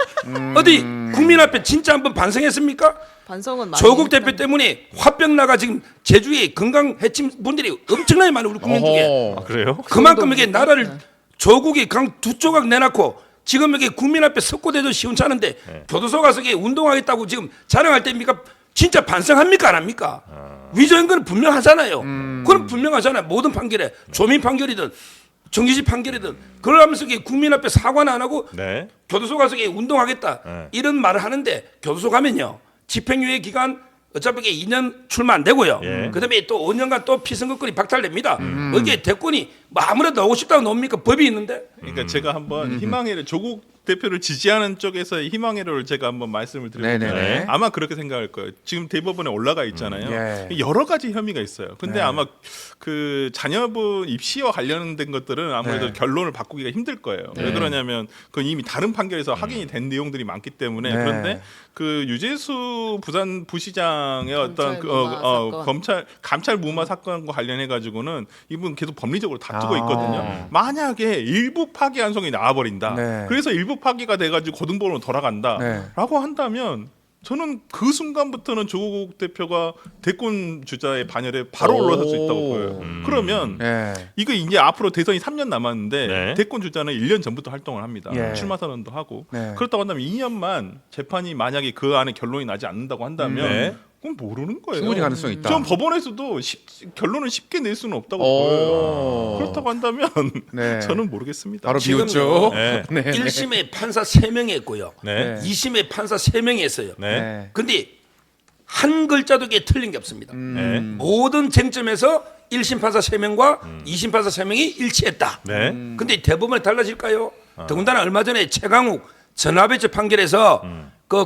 어디 국민 앞에 진짜 한번 반성했습니까? 반성은 많이 조국 대표 했다. 때문에 화병 나가 지금 제주에 건강 해침 분들이 엄청나게 많은 우리 국민 중에. 어허. 아, 그래요? 그만큼 이게 나라를 네. 조국이 강 두 조각 내놨고 지금 이게 국민 앞에 석고대도 시원찮은데 교도소 가서 이게 운동하겠다고 지금 자랑할 때입니까? 진짜 반성합니까 안 합니까? 위조인 건 분명하잖아요. 그건 분명하잖아요. 모든 판결에 조민 판결이든 정규직 판결이든 그러면서 국민 앞에 사과는 안 하고 네. 교도소 가서 운동하겠다 네. 이런 말을 하는데 교도소 가면요 집행유예 기간 어차피 2년 출마 안 되고요. 예. 그다음에 또 5년간 또 피선거권이 박탈됩니다. 이게 대권이 뭐 아무래도 나오고 싶다고 나옵니까? 법이 있는데. 그러니까 제가 한번 희망회를 조국 대표를 지지하는 쪽에서의 희망회를 제가 한번 말씀을 드려보면 네네네. 아마 그렇게 생각할 거예요. 지금 대법원에 올라가 있잖아요. 예. 여러 가지 혐의가 있어요. 근데 아마 그 자녀분 입시와 관련된 것들은 아무래도 네. 결론을 바꾸기가 힘들 거예요. 왜 그러냐면 그건 이미 다른 판결에서 확인이 된 내용들이 많기 때문에 네. 그런데 그 유재수 부산 부시장의 어떤 검찰 무마 사건. 감찰 무마 사건과 관련해 가지고는 이분 계속 법리적으로 다투고 아. 있거든요. 만약에 일부 파기 환송이 나와버린다. 네. 그래서 일부 파기가 돼가지고 고등법원으로 네. 돌아간다라고 한다면 저는 그 순간부터는 조국 대표가 대권 주자의 반열에 바로 올라설 수 있다고 보여요. 그러면 예. 이거 이제 앞으로 대선이 3년 남았는데 네. 대권 주자는 1년 전부터 활동을 합니다. 예. 출마 선언도 하고 네. 그렇다고 한다면 2년만 재판이 만약에 그 안에 결론이 나지 않는다고 한다면 네. 그건 모르는 거예요. 충분히 가능성이 있다. 전 법원에서도 결론을 쉽게 낼 수는 없다고 오. 보여요. 그렇다고 한다면 네. 저는 모르겠습니다. 바로 지금 비웃죠. 네. 네. 1심에 판사 3명이 했고요. 네. 2심에 판사 3명이 했어요. 네. 네. 근데 한 글자도 이게 틀린 게 없습니다. 네. 모든 쟁점에서 1심 판사 3명과 2심 판사 3명이 일치했다. 네. 근데 대법원이 달라질까요? 더군다나 얼마 전에 최강욱 전화배치 판결에서 그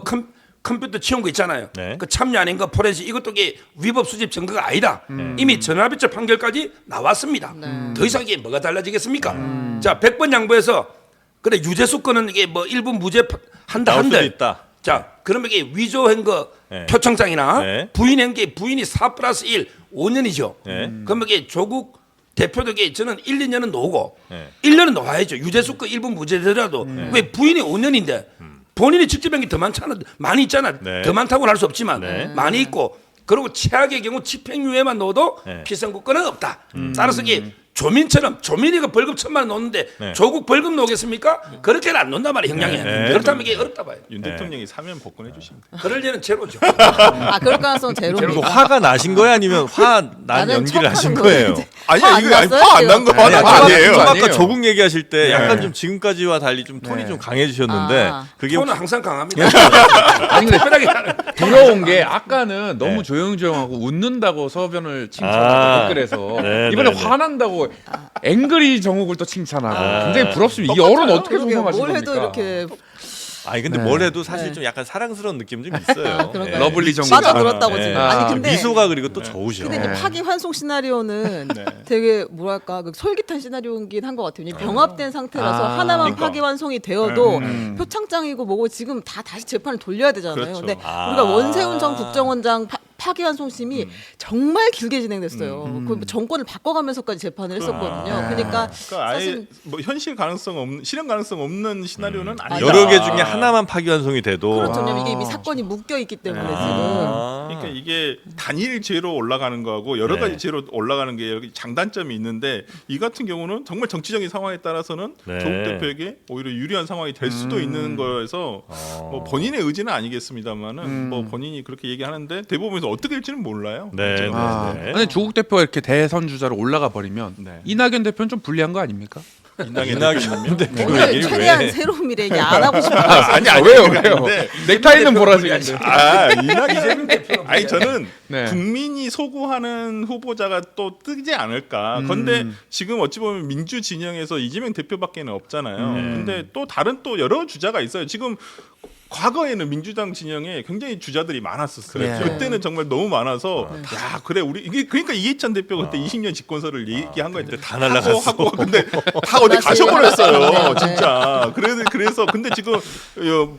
컴퓨터 치운 거 있잖아요. 네. 그 참여 아닌 거 포렌식 이것도 이게 위법 수집 증거가 아니다. 이미 전화배치 판결까지 나왔습니다. 더 이상 이게 뭐가 달라지겠습니까? 자, 100번 양보해서 그래 유재수 건은 이게 뭐 일부 무죄 한다 나올 수도 한들. 있다. 자, 그러면 이게 위조한 거 네. 표창장이나 네. 부인한 게 부인이 4+1 5년이죠. 네. 그러면 이게 조국 대표도 이게 저는 1, 2년은 놓고 네. 1년은 놓아야죠. 유재수 거 일부 무죄더라도 왜 부인이 5년인데 본인이 직접 한 게 더 많잖아. 많이 있잖아. 네. 더 많다고는 할 수 없지만 네. 많이 있고 그리고 최악의 경우 집행유예만 넣어도 네. 피선거권은 없다. 따라서 이게 조민처럼 조민이가 벌금 1,000만 원 넣는데 네. 조국 벌금 넣겠습니까? 그렇게는 안 넣는단 말이에요. 형량에. 네. 그렇다면 이게 어렵다 봐요. 윤 네. 대통령이 사면 복권해 주십니다. 그럴 일은 제로죠. 아 그럴 가능성 제로입니다. 그리고 화가 나신 거예요, 아니면 화 난 나는 연기를 하신 척하는 거예요? 거예요. 아니야 이거 났어요, 화안 난 거 지금? 화난 거 아니, 아니에요. 좀 아까 아니에요. 조국 얘기하실 때 약간 네. 좀 지금까지와 달리 좀 톤이 네. 좀 강해지셨는데 아. 그게 톤은 혹시- 항상 강합니다. 아니 근데 특별하게 하는. 부러운 게 아까는 너무 네. 조용조용하고 웃는다고 서변을 아. 칭찬하고 댓글에서 네, 이번에 네, 네. 화난다고 앵그리 정욱을 또 칭찬하고 아. 굉장히 부럽습니다. 이 어른 어떻게 그러게요. 성공하신 뭘 겁니까? 해도 이렇게 아니 근데 네. 뭘 해도 사실 네. 좀 약간 사랑스러운 느낌 좀 있어요. 그런가요? 예. 러블리 정국. 빠져들었다고 네. 지금. 아, 아니 근데 미소가 그리고 또 좋으셔. 근데 이제 네. 파기 환송 시나리오는 되게 뭐랄까 그 솔깃한 시나리오이긴 한 것 같아요. 병합된 상태라서 아. 하나만 그러니까. 파기 환송이 되어도 표창장이고 뭐고 지금 다 다시 재판을 돌려야 되잖아요. 그렇죠. 근데 아. 우리가 원세훈 전 국정원장 파기 환송심이 정말 길게 진행됐어요. 그 정권을 바꿔가면서까지 재판을 했었거든요. 아. 그러니까 그러니까 아예 사실 뭐 현실 가능성 없는 실현 가능성 없는 시나리오는 아니다. 여러 개 중에 하나만 파기환송이 돼도 그렇죠. 왜냐면 이게 이미 사건이 묶여 있기 때문에 지금. 아. 그러니까 이게 단일 죄로 올라가는 거하고 여러 네. 가지 죄로 올라가는 게 여기 장단점이 있는데 이 같은 경우는 정말 정치적인 상황에 따라서는 네. 조국 대표에게 오히려 유리한 상황이 될 수도 있는 거여서 뭐 본인의 의지는 아니겠습니다만은 뭐 본인이 그렇게 얘기하는데 대법원에서 어떻게 될지는 몰라요. 네, 제가 네. 봤을 때. 근데 조국 대표가 이렇게 대선 주자로 올라가 버리면 네. 이낙연 대표는 좀 불리한 거 아닙니까? 이낙연 대표 오늘 얘기를 최대한 왜? 새로운 미래 얘기 안 하고 싶어요. 아니 왜요? 근데 넥타이는 보라색인데. 이낙연 아니 저는 네. 국민이 소구하는 후보자가 또 뜨지 않을까. 그런데 지금 어찌 보면 민주 진영에서 이재명 대표밖에는 없잖아요. 근데 또 다른 또 여러 주자가 있어요. 지금 과거에는 민주당 진영에 굉장히 주자들이 많았었어요. 그렇죠. 그때는 정말 너무 많아서 야 그래 우리 이게 그러니까 이해찬 대표가 그때 20년 집권서를 얘기한 거예요. 다 날라갔어. 하고 근데 다 어디 네, 가셔버렸어요. 네. 진짜. 그래서 근데 지금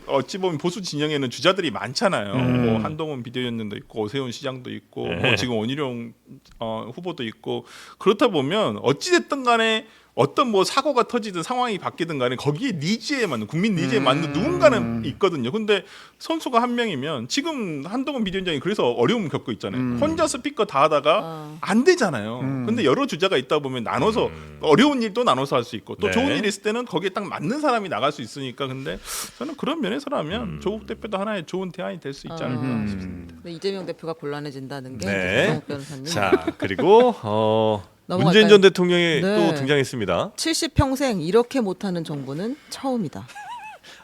어찌 보면 보수 진영에는 주자들이 많잖아요. 뭐 한동훈 비대위원장도 있고 오세훈 시장도 있고 뭐 지금 원희룡 후보도 있고 그렇다 보면 어찌 됐든 간에 어떤 뭐 사고가 터지든 상황이 바뀌든 간에 거기에 니즈에 맞는 국민 니즈에 맞는 누군가는 있거든요. 근데 선수가 한 명이면 지금 한동훈 비대위원장이 그래서 어려움을 겪고 있잖아요. 혼자 스피커 다 하다가 안 되잖아요. 근데 여러 주자가 있다 보면 나눠서 어려운 일도 나눠서 할 수 있고 또 네. 좋은 일 있을 때는 거기에 딱 맞는 사람이 나갈 수 있으니까 근데 저는 그런 면에서라면 조국 대표도 하나의 좋은 대안이 될 수 있지 않을까 싶습니다. 근데 이재명 대표가 곤란해진다는 게 네. 정욱 변호사님. 자 그리고 넘어갈까요? 문재인 전 대통령이 네. 또 등장했습니다. 70평생 이렇게 못하는 정부는 처음이다.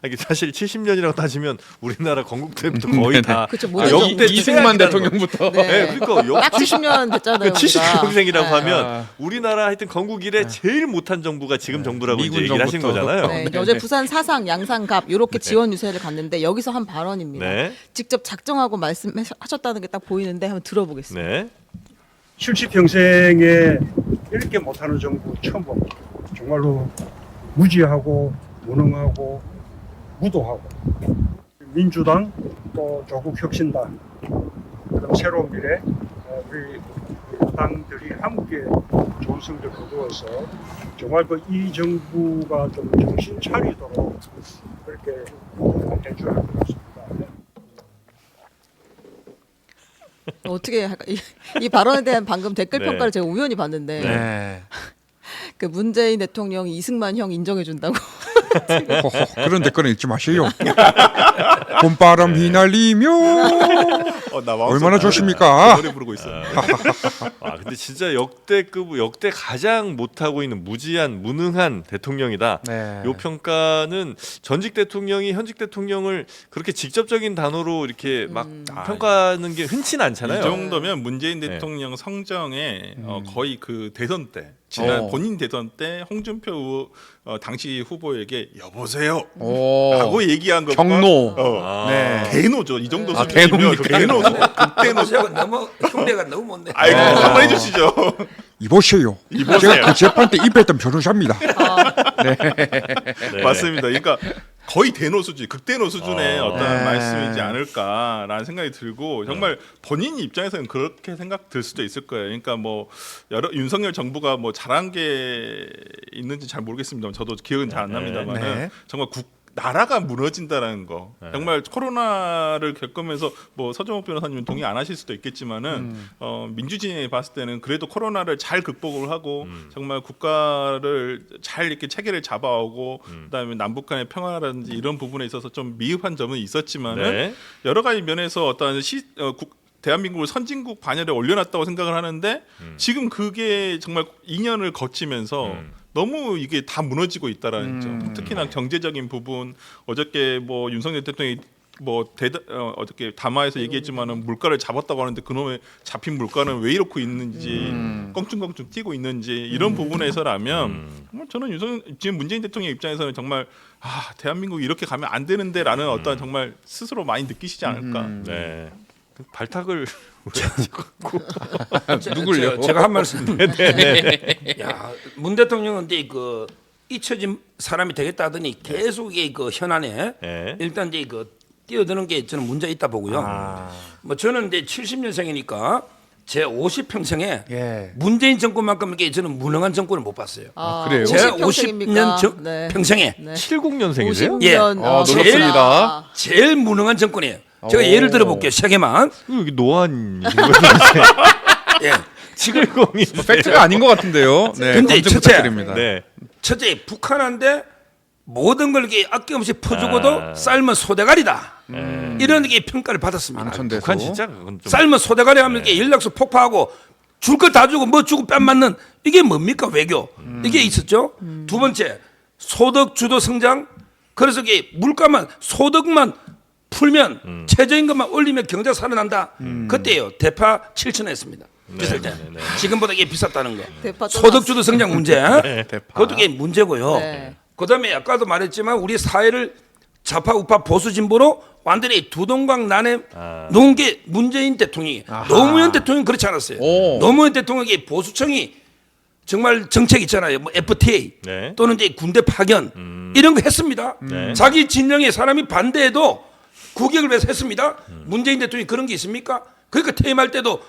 아니, 사실 70년이라고 따지면 우리나라 건국 때부터 거의 다 그쵸, 아, 모든 역대 이승만 최악이라는 대통령부터. 거. 네, 그러니까 딱 70년 됐잖아요. 그 70평생이라고 우리가. 하면 우리나라 하여튼 건국 이래 제일 못한 정부가 지금 정부라고 이제 미군 얘기를 하신 정부부터. 거잖아요. 네, 이제 어제 부산 사상, 양산갑 이렇게 지원 유세를 갔는데 여기서 한 발언입니다. 네. 직접 작정하고 말씀하셨다는 게 딱 보이는데 한번 들어보겠습니다. 네. 70평생에 이렇게 못하는 정부 처음 봅니다. 정말로 무지하고 무능하고 무도하고 민주당 또 조국혁신당 그런 새로운 미래 우리 당들이 함께 좋은 성적 거두어서 정말 이 정부가 좀 정신 차리도록 그렇게 해줘야 할 것 같습니다. 어떻게 할까? 이 발언에 대한 방금 댓글 네. 평가를 제가 우연히 봤는데 네. 그 문재인 대통령이 이승만 형 인정해준다고. 허허, 그런 댓글은 읽지 마세요. 봄바람 휘날리며 나 얼마나 좋습니까? 노래 부르고 있어요. 아, 근데 진짜 역대급 역대 가장 못하고 있는 무지한 무능한 대통령이다. 네. 요 평가는 전직 대통령이 현직 대통령을 그렇게 직접적인 단어로 이렇게 막 평가하는 게 흔치는 않잖아요. 이 정도면 문재인 네. 대통령 성정에 거의 그 대선 때 지난 본인 대선 때 홍준표 당시 후보에게 여보세요 오. 라고 얘기한 것 경로. 네. 대노죠. 이 정도 아, 수준이면 대노입니까? 대노죠. 극대노. 제가 너무 흉내가 너무 못내. 아이고 한번 해주시죠. 이보세요. 제가 그 재판 때 입했던 변호사입니다. 네. 맞습니다. 그러니까 거의 대노 수준, 극대노 수준의 어떤 네. 말씀이지 않을까라는 생각이 들고 정말 본인 입장에서는 그렇게 생각 들 수도 있을 거예요. 그러니까 뭐 윤석열 정부가 뭐 잘한 게 있는지 잘 모르겠습니다. 저도 기억은 잘 안 납니다만은 네. 정말 나라가 무너진다라는 거. 정말 코로나를 겪으면서 뭐 서정욱 변호사님은 동의 안 하실 수도 있겠지만은 민주진영이 봤을 때는 그래도 코로나를 잘 극복을 하고 정말 국가를 잘 이렇게 체계를 잡아오고 그다음에 남북 간의 평화라든지 이런 부분에 있어서 좀 미흡한 점은 있었지만은 네. 여러 가지 면에서 어떤 대한민국을 선진국 반열에 올려놨다고 생각을 하는데 지금 그게 정말 2년을 거치면서 너무 이게 다 무너지고 있다라는 점. 특히나 경제적인 부분. 어저께 뭐 윤석열 대통령이 뭐 어저께 담화에서 얘기했지만은 물가를 잡았다고 하는데 그놈의 잡힌 물가는 왜 이렇게 있는지 껑충껑충 뛰고 있는지 이런 부분에서라면 정말 저는 지금 문재인 대통령 입장에서는 정말 대한민국이 이렇게 가면 안 되는데라는 어떤 정말 스스로 많이 느끼시지 않을까. 네. 발탁을 누굴요? 제가 한 말씀. 야, 문 대통령은 이제 그 잊혀진 사람이 되겠다 하더니 계속 이게 그 현안에 네. 일단 이제 그 뛰어드는 게 저는 문제 있다 보고요. 뭐 저는 이제 70년생이니까 제 50평생에 예. 문재인 정권만큼 이게 저는 무능한 정권을 못 봤어요. 그래요? 제 50평생입니까? 50년 네. 평생에 70년생이세요? 50년. 예. 놀랍습니다. 제일 무능한 정권이에요. 제가 예를 들어볼게요. 세 개만. 여기 노안이신 예. 지금 팩트가 아닌 것 같은데요. 네. 근데 검증 첫째. 부탁드립니다. 네. 첫째 북한한테 모든 걸 이렇게 아낌없이 퍼주고도 삶은 소대가리다. 이런 게 평가를 받았습니다. 안천대소. 북한 진짜 그건 좀 삶은 소대가리 하면 이게 연락소 폭파하고 줄 거 다 주고 뭐 주고 뺨 맞는 이게 뭡니까 외교? 이게 있었죠. 두 번째 소득 주도 성장. 그래서 이게 물가만 소득만 풀면 최저임금만 올리면 경제가 살아난다. 그때요 대파 7,000원했습니다. 비쌀 때 지금보다 이게 비쌌다는 거. 대파 소득 주도 성장 문제. 대파. 그것도 이게 문제고요. 네. 그다음에 아까도 말했지만 우리 사회를 좌파 우파 보수 진보로 완전히 두동강 난에 놓은 게 문재인 대통령이. 노무현 대통령 그렇지 않았어요. 오. 노무현 대통령이 보수청이 정말 정책 있잖아요. 뭐 FTA 네. 또는 이제 군대 파견 이런 거 했습니다. 네. 자기 진영의 사람이 반대해도 국익을 위해서 했습니다. 문재인 대통령이 그런 게 있습니까? 그러니까 퇴임할 때도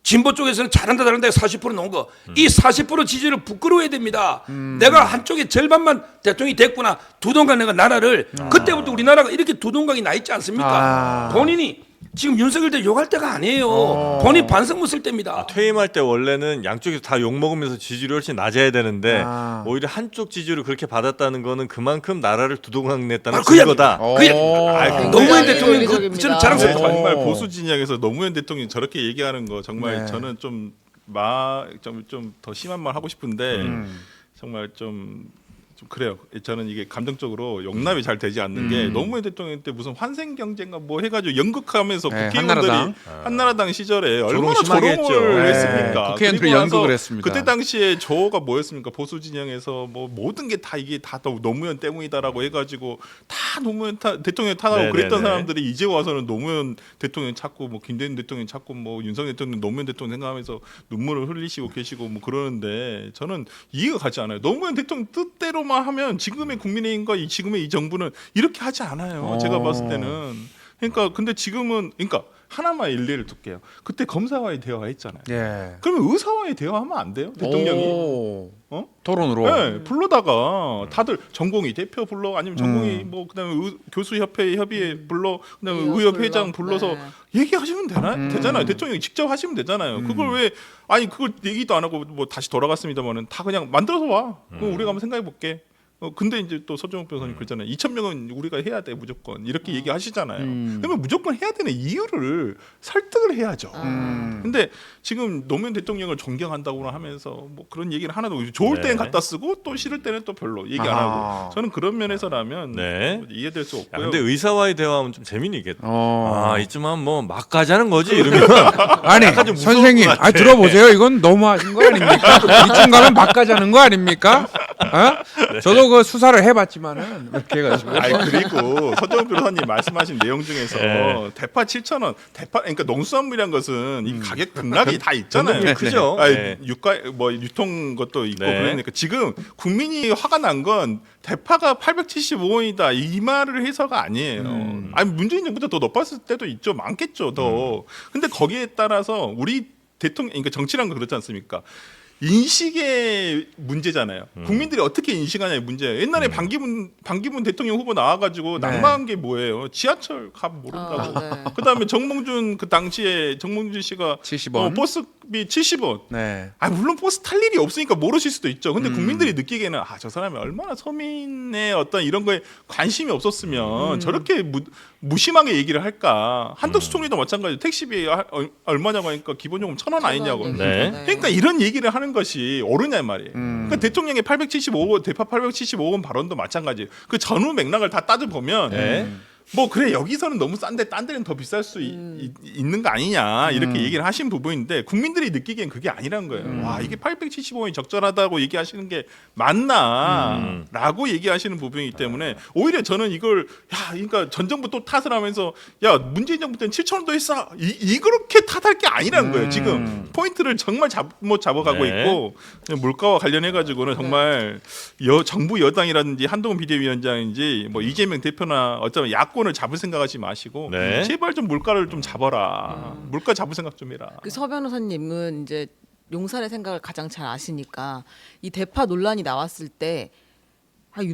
진보 쪽에서는 잘한다 40% 놓은 거. 이 40% 지지를 부끄러워해야 됩니다. 내가 한쪽에 절반만 대통령이 됐구나. 두동강 내가 나라를 그때부터 우리나라가 이렇게 두동강이 나 있지 않습니까? 본인이 지금 윤석열 대 욕할 때가 아니에요. 본인 반성 못 쓸 때입니다. 퇴임할 때 원래는 양쪽에서 다 욕 먹으면서 지지율이 훨씬 낮아야 되는데 오히려 한쪽 지지율을 그렇게 받았다는 거는 그만큼 나라를 두동강 냈다는 그 증거다. 노무현 굉장히 대통령 논리적입니다. 저는 자랑스럽고 정말 보수 진영에서 노무현 대통령이 저렇게 얘기하는 거 정말 네. 저는 좀 좀 더 심한 말 하고 싶은데 정말 좀 그래요. 저는 이게 감정적으로 용납이 잘 되지 않는 게 노무현 대통령 때 무슨 환생 경제인가 뭐 해가지고 연극하면서 네, 국회의원들이 한나라당 시절에 얼마나 심하게 조롱을 했죠. 했습니까? 국회의원들이 그리고 나서 연극을 했습니다. 그때 당시에 조가 뭐였습니까? 보수 진영에서 뭐 모든 게 다 이게 다 노무현 때문이다라고 해가지고 다 노무현 대통령 탓하고 네네네. 그랬던 사람들이 이제 와서는 노무현 대통령 찾고 뭐 김대중 대통령 찾고 뭐 윤석열 대통령 노무현 대통령 생각하면서 눈물을 흘리시고 계시고 뭐 그러는데 저는 이해가 가지 않아요. 노무현 대통령 뜻대로만 하면 지금의 국민의힘과 지금의 이 정부는 이렇게 하지 않아요. 제가 봤을 때는. 그러니까 근데 지금은 그러니까 하나만 일례를 둘게요. 그때 검사와의 대화했잖아요. 예. 그러면 의사와의 대화하면 안 돼요? 대통령이 오. 어? 토론으로. 네, 불러다가 다들 전공의 대표 불러 아니면 전공의 뭐 그다음에 교수협회 협의회 불러 그다음에 의협회장 불러서 얘기하시면 되잖아요. 대통령이 직접 하시면 되잖아요. 그걸 왜 그걸 얘기도 안 하고 뭐 다시 돌아갔습니다만은 다 그냥 만들어서 와. 그럼 우리가 한번 생각해 볼게. 근데 이제 또 서정욱 변호사님 그러잖아요. 2,000명은 우리가 해야 돼 무조건 이렇게 얘기하시잖아요. 그러면 무조건 해야 되는 이유를 설득을 해야죠. 근데 지금 노무현 대통령을 존경한다고 하면서 뭐 그런 얘기를 하나도 좋을 때는 갖다 쓰고 또 싫을 때는 또 별로 얘기 안 하고 저는 그런 면에서라면 네. 뭐 이해될 수 야, 없고요. 근데 의사와의 대화하면 좀 재미있겠다. 어. 이쯤 하면 뭐 막까지 하는 거지 이러면 아니 약간 좀 무서울 선생님, 것 같아. 들어보세요. 이건 너무하신 거 아닙니까? 이쯤 가면 막가자는 거 아닙니까? 어? 저도 그 수사를 해봤지만은 이렇게 해가지고. 그리고 서정욱 변호사님 말씀하신 내용 중에서 네. 대파 7,000원, 그러니까 농수산물이란 것은 이 가격 등락이 다 있잖아요. 변동이 크죠. 네. 유가 뭐 유통 것도 있고 네. 그러니까 지금 국민이 화가 난 건 대파가 875원이다 이 말을 해서가 아니에요. 문재인 정부보다 더 높았을 때도 있죠, 많겠죠, 더. 근데 거기에 따라서 우리 대통령, 그러니까 정치란 거 그렇지 않습니까? 인식의 문제잖아요. 국민들이 어떻게 인식하냐의 문제예요. 옛날에 반기문 대통령 후보 나와가지고 낙마한 게 뭐예요? 지하철 값 모른다고. 네. 그다음에 정몽준 그 당시에 정몽준 씨가 70원. 버스비 70원. 네. 물론 버스 탈 일이 없으니까 모르실 수도 있죠. 근데 국민들이 느끼기에는 저 사람이 얼마나 서민의 어떤 이런 거에 관심이 없었으면 저렇게 무심하게 얘기를 할까. 한덕수 총리도 마찬가지로 택시비 얼마냐고 하니까 기본요금 1,000원 아니냐고. 네. 그러니까 이런 얘기를 하는 것이 옳으냐 말이에요. 그러니까 대통령의 875원 대파 875원 발언도 마찬가지예요. 그 전후 맥락을 다 따져 보면 네. 뭐 그래 여기서는 너무 싼데 딴 데는 더 비쌀 수 있는 거 아니냐 이렇게 얘기를 하신 부분인데 국민들이 느끼기엔 그게 아니라는 거예요. 와 이게 875원이 적절하다고 얘기하시는 게 맞나라고 얘기하시는 부분이기 때문에 오히려 저는 이걸 그러니까 전 정부 또 탓을 하면서 문재인 정부 때는 7,000원도 했어 이렇게 탓할 게 아니라는 거예요. 지금 포인트를 정말 잘못 잡아가고 네. 있고 물가와 관련해 가지고는 정말 정부 여당이라든지 한동훈 비대위원장인지 뭐 이재명 대표나 어쩌면 야권을 잡을 생각하지 마시고 네. 제발 좀 물가를 좀 잡아라. 물가 잡을 생각 좀 해라. 그 서 변호사님은 이제 용산의 생각을 가장 잘 아시니까 이 대파 논란이 나왔을 때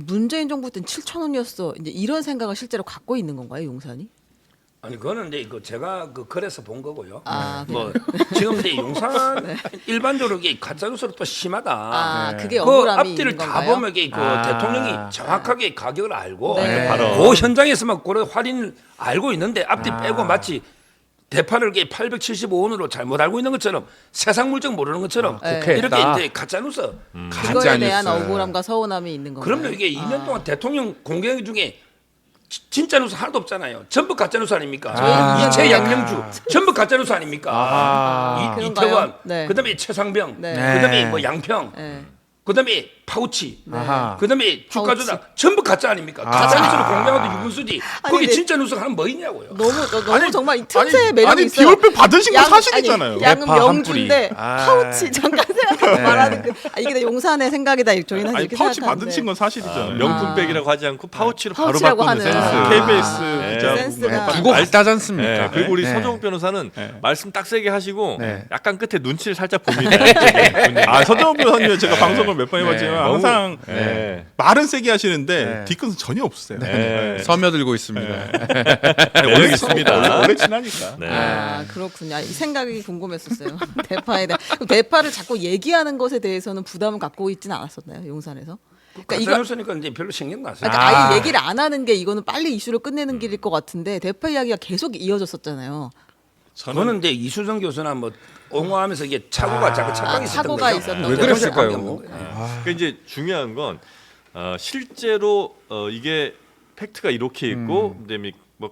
문재인 정부 때는 7,000원이었어. 이제 이런 생각을 실제로 갖고 있는 건가요, 용산이? 아니 그거는 이제 제가 그래서 본 거고요. 그래요? 지금 이제 용산 일반적으로 이게 가짜뉴스로 또 심하다. 그게 그 억울함이 앞뒤를 있는 다 건가요? 보면 이게 대통령이 정확하게 가격을 알고 네. 바로. 그 현장에서만 그런 할인을 알고 있는데 앞뒤 빼고 마치 대파를 875원으로 잘못 알고 있는 것처럼 세상 물정 모르는 것처럼 국회에 이렇게 했다. 이제 가짜뉴스. 그거에 대한 억울함과 서운함이 있는 건가요? 그럼요. 이게 2년 동안 대통령 공개 중에 진짜 뉴스 하나도 없잖아요. 전부 가짜 뉴스 아닙니까? 이채 양명주 전부 가짜 뉴스 아닙니까? 그런가요? 이태원, 네. 그다음에 최상병, 네. 그다음에 뭐 양평, 네. 그다음에 파우치, 아하. 그다음에 주가 조작 전부 가짜 아닙니까? 가짜 뉴스를 공개하고도 유분수지. 아니, 거기 근데 진짜 뉴스가 하나 뭐 있냐고요. 너무 정말 이 틈새에 매력이 있어요. 비올펜 받으신 거 사실이잖아요. 양은 대파 한 명주인데 뿌리. 파우치 잠깐 생각해서 말하는 이게 다 용산의 생각이다. 저희는 아니 이렇게 파우치 생각하는데. 받으신 건 사실이잖아요. 명품백이라고 하지 않고 파우치로 바로 파우치라고 바꾸는 하는. 센스. KBS 기자 센스가. 두고 갖다지 않습니까? 네, 그리고 우리 네. 서정욱 변호사는 말씀 딱 세게 하시고 네. 약간 끝에 눈치를 살짝 봅니다. 서정욱 변호사님 제가 방송을 몇 번 해봤지만 항상 네. 말은 세게 하시는데 네. 뒤끝은 전혀 없으세요. 네. 서며들고 있습니다. 매력 있습니다. 원래 친하니까. 네. 그렇군요. 이 생각이 궁금했었어요. 대파에 대한 대파를 자꾸 얘기하는 것에 대해서는 부담을 갖고 있지는 않았었나요, 용산에서? 그러니까 가짜 이거 뉴스니까 이제 별로 신경 안 써요. 그러니까 아예 얘기를 안 하는 게 이거는 빨리 이슈를 끝내는 길일 것 같은데 대파 이야기가 계속 이어졌었잖아요. 저는 이제 이수정 교수나 뭐 옹호하면서 이게 착오가 자꾸 착각이 있었던 착오가 거예요. 있었던 왜 거죠. 그랬을까요? 관계 없는 거예요. 그러니까 이제 중요한 건 실제로 이게 팩트가 이렇게 있고 그다음에 뭐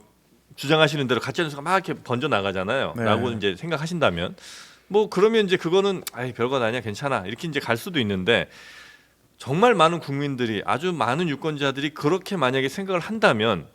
주장하시는 대로 가짜 뉴스가 막 이렇게 번져 나가잖아요. 네. 라고 이제 생각하신다면 뭐 그러면 이제 그거는 아이 별것 아니야 괜찮아 이렇게 이제 갈 수도 있는데 정말 많은 국민들이 아주 많은 유권자들이 그렇게 만약에 생각을 한다면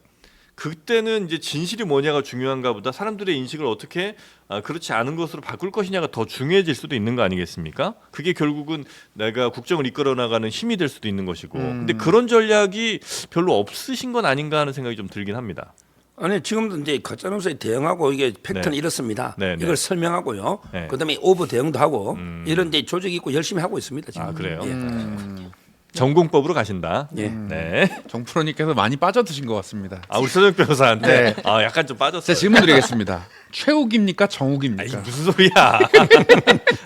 그때는 이제 진실이 뭐냐가 중요한가 보다 사람들의 인식을 어떻게 그렇지 않은 것으로 바꿀 것이냐가 더 중요해질 수도 있는 거 아니겠습니까? 그게 결국은 내가 국정을 이끌어 나가는 힘이 될 수도 있는 것이고 근데 그런 전략이 별로 없으신 건 아닌가 하는 생각이 좀 들긴 합니다. 아니 지금도 이제 가짜뉴스에 대응하고 이게 팩트는 네. 이렇습니다. 네, 네. 이걸 설명하고요. 네. 그다음에 오버 대응도 하고 이런 데 조직이 있고 열심히 하고 있습니다. 지금. 아 그래요? 예. 전공법으로 가신다. 예. 네. 정프로님께서 많이 빠져드신 것 같습니다. 우리 서정 변호사한테 네. 약간 좀 빠졌어요. 제 질문 드리겠습니다. 최욱입니까? 아이, 정욱입니까? 무슨 소리야?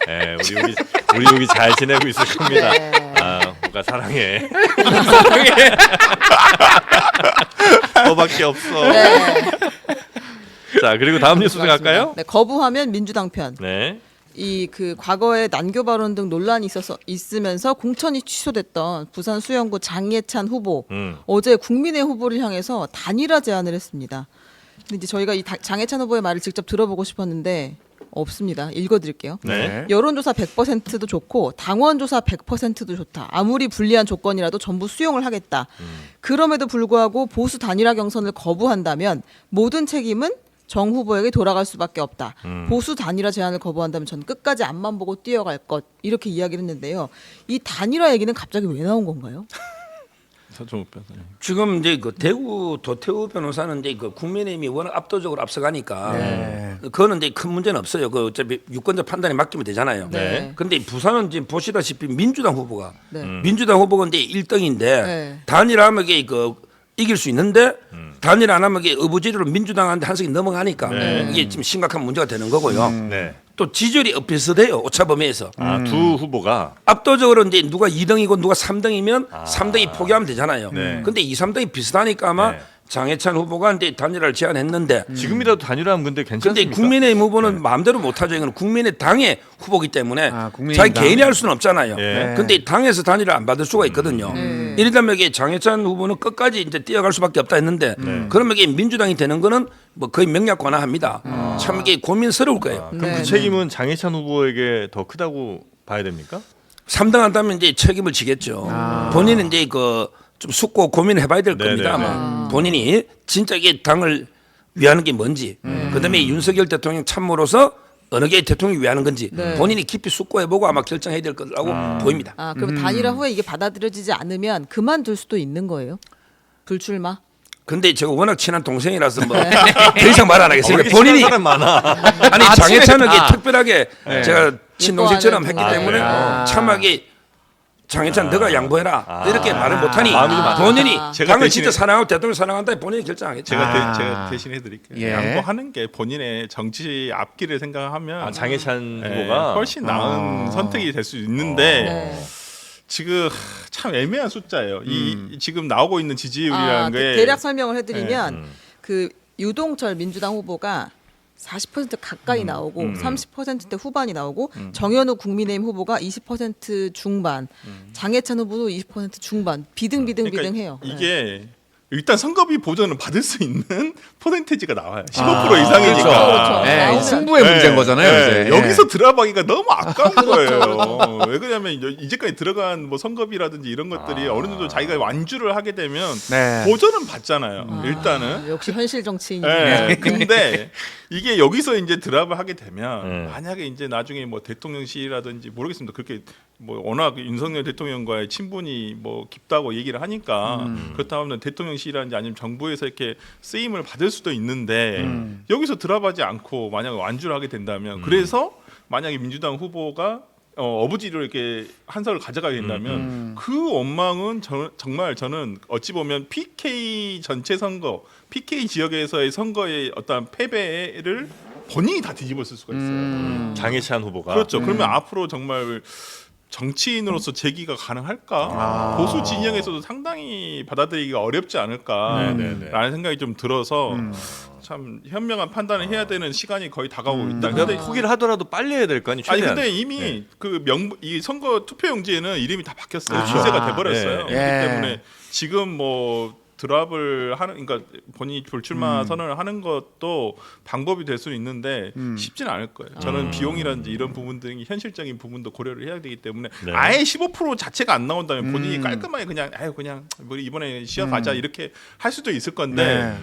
네, 우리 여기 잘 지내고 있을 겁니다. 뭔가 사랑해. 사랑해. 너밖에 없어. 네. 자 그리고 다음 뉴스 갈까요? 네, 거부하면 민주당 편. 네. 이 그 과거에 난교 발언 등 논란이 있으면서 공천이 취소됐던 부산 수영구 장예찬 후보 어제 국민의 후보를 향해서 단일화 제안을 했습니다. 근데 이제 저희가 이 장예찬 후보의 말을 직접 들어보고 싶었는데 없습니다. 읽어드릴게요. 네. 여론조사 100%도 좋고 당원조사 100%도 좋다. 아무리 불리한 조건이라도 전부 수용을 하겠다. 그럼에도 불구하고 보수 단일화 경선을 거부한다면 모든 책임은 정 후보에게 돌아갈 수밖에 없다. 보수 단일화 제안을 거부한다면 전 끝까지 앞만 보고 뛰어갈 것 이렇게 이야기를 했는데요. 이 단일화 얘기는 갑자기 왜 나온 건가요? 서정욱 변호사님. 지금 이제 그 대구 도태우 변호사는 이제 그 국민의힘이 워낙 압도적으로 앞서가니까 그거는 이제 큰 문제는 없어요. 그 어차피 유권자 판단에 맡기면 되잖아요. 네. 그런데 부산은 지금 보시다시피 민주당 후보가 네. 민주당 후보가 이제 1등인데 네. 단일화하면 이게 그 이길 수 있는데 단일 안 하면 이게 의부지리로 민주당한테 한 석이 넘어가니까 이게 지금 심각한 문제가 되는 거고요. 네. 또 지지율이 비슷해요. 오차범위에서. 두 후보가 압도적으로 이제 누가 2등이고 누가 3등이면 3등이 포기하면 되잖아요. 네. 근데 2, 3등이 비슷하니까 아마 네. 장해찬 후보가 이제 단일화를 제안했는데 지금이라도 단일화하면 근데 근데 괜찮습니까? 국민의힘 후보는 마음대로 못하죠. 이거는 국민의 당의 후보기 때문에 국민의힘 자기 당. 개인이 할 수는 없잖아요. 예. 근데 당에서 단일화 안 받을 수가 있거든요. 이러다면 이게 장해찬 후보는 끝까지 이제 뛰어갈 수밖에 없다 했는데 그러면 이게 민주당이 되는 거는 뭐 거의 명약관화합니다. 참 이게 고민스러울 거예요. 그럼 네. 그 책임은 장해찬 후보에게 더 크다고 봐야 됩니까? 3등 한다면 이제 책임을 지겠죠. 본인은 이제 그 좀 숙고 고민해봐야 될 겁니다. 네네네. 아마 본인이 진짜 이게 당을 위하는 게 뭔지, 그다음에 윤석열 대통령 참모로서 어느 게 대통령이 위하는 건지 본인이 깊이 숙고해보고 아마 결정해야 될 거라고 보입니다. 아, 그럼 단일화 후에 이게 받아들여지지 않으면 그만둘 수도 있는 거예요? 불출마? 근데 제가 워낙 친한 동생이라서 뭐 더 이상 말 안 하겠습니다. 본인이 사람 많아. 아니 장해찬은 이게 특별하게 제가 친동생처럼 했기 좋아하는 때문에 참하게 장해찬 너가 양보해라 이렇게 말을 못하니 마음이 좀 안 본인이 제가 당을 대신에- 진짜 사랑하고 대통령 사랑한다 본인이 결정하겠죠. 제가 대신해 드릴게요. 예. 양보하는 게 본인의 정치 앞길을 생각하면 장해찬 예, 후보가 훨씬 나은 선택이 될 수 있는데 지금 참 애매한 숫자예요. 이 지금 나오고 있는 지지율이라는 그 게 대략 설명을 해드리면 그 유동철 민주당 후보가 40% 가까이 나오고 30%대 후반이 나오고 정현우 국민의힘 후보가 20% 중반, 장해찬 후보도 20% 중반, 비등비등비등해요. 그러니까 이게 일단 선거비 보전을 받을 수 있는 퍼센테이지가 나와요. 15% 이상이니까. 그렇죠. 네, 나오면. 승부의 문제인 거잖아요. 네, 이제. 여기서 들어가기가 너무 아까운 거예요. 왜 그러냐면 이제까지 들어간 뭐 선거비라든지 이런 것들이 어느 정도 자기가 완주를 하게 되면 네. 보전은 받잖아요. 일단은. 역시 현실 정치인. 네, 근데 이게 여기서 이제 드랍을 하게 되면 네. 만약에 이제 나중에 뭐 대통령실이라든지 모르겠습니다. 그렇게 뭐 워낙 윤석열 대통령과의 친분이 뭐 깊다고 얘기를 하니까 그렇다면 대통령실이라든지 아니면 정부에서 이렇게 쓰임을 받을 수도 있는데 여기서 드랍하지 않고 만약에 완주를 하게 된다면 그래서 만약에 민주당 후보가 어부지로 이렇게 한석을 가져가게 된다면 그 원망은 정말 저는 어찌 보면 PK 전체 선거, PK 지역에서의 선거의 어떤 패배를 본인이 다 뒤집었을 수가 있어요. 장해찬 후보가 그렇죠. 그러면 앞으로 정말 정치인으로서 재기가 가능할까? 보수 진영에서도 상당히 받아들이기가 어렵지 않을까라는 생각이 좀 들어서 참 현명한 판단을 해야 되는 시간이 거의 다가오고 있다. 근데 근데 포기를 하더라도 빨리 해야 될 거 아니에요. 아니 최대한. 근데 이미 이 선거 투표용지에는 이름이 다 바뀌었어요. 아. 기재가 돼버렸어요. 네. 그렇기 예. 때문에 지금 뭐 드랍을 하는, 그러니까 본인이 불출마 선언을 하는 것도 방법이 될 수는 있는데 쉽지는 않을 거예요. 저는 비용이라든지 이런 부분들이 현실적인 부분도 고려를 해야 되기 때문에 네. 아예 15% 자체가 안 나온다면 본인이 깔끔하게 그냥 그냥 뭐 이번에 쉬어가자 이렇게 할 수도 있을 건데 네.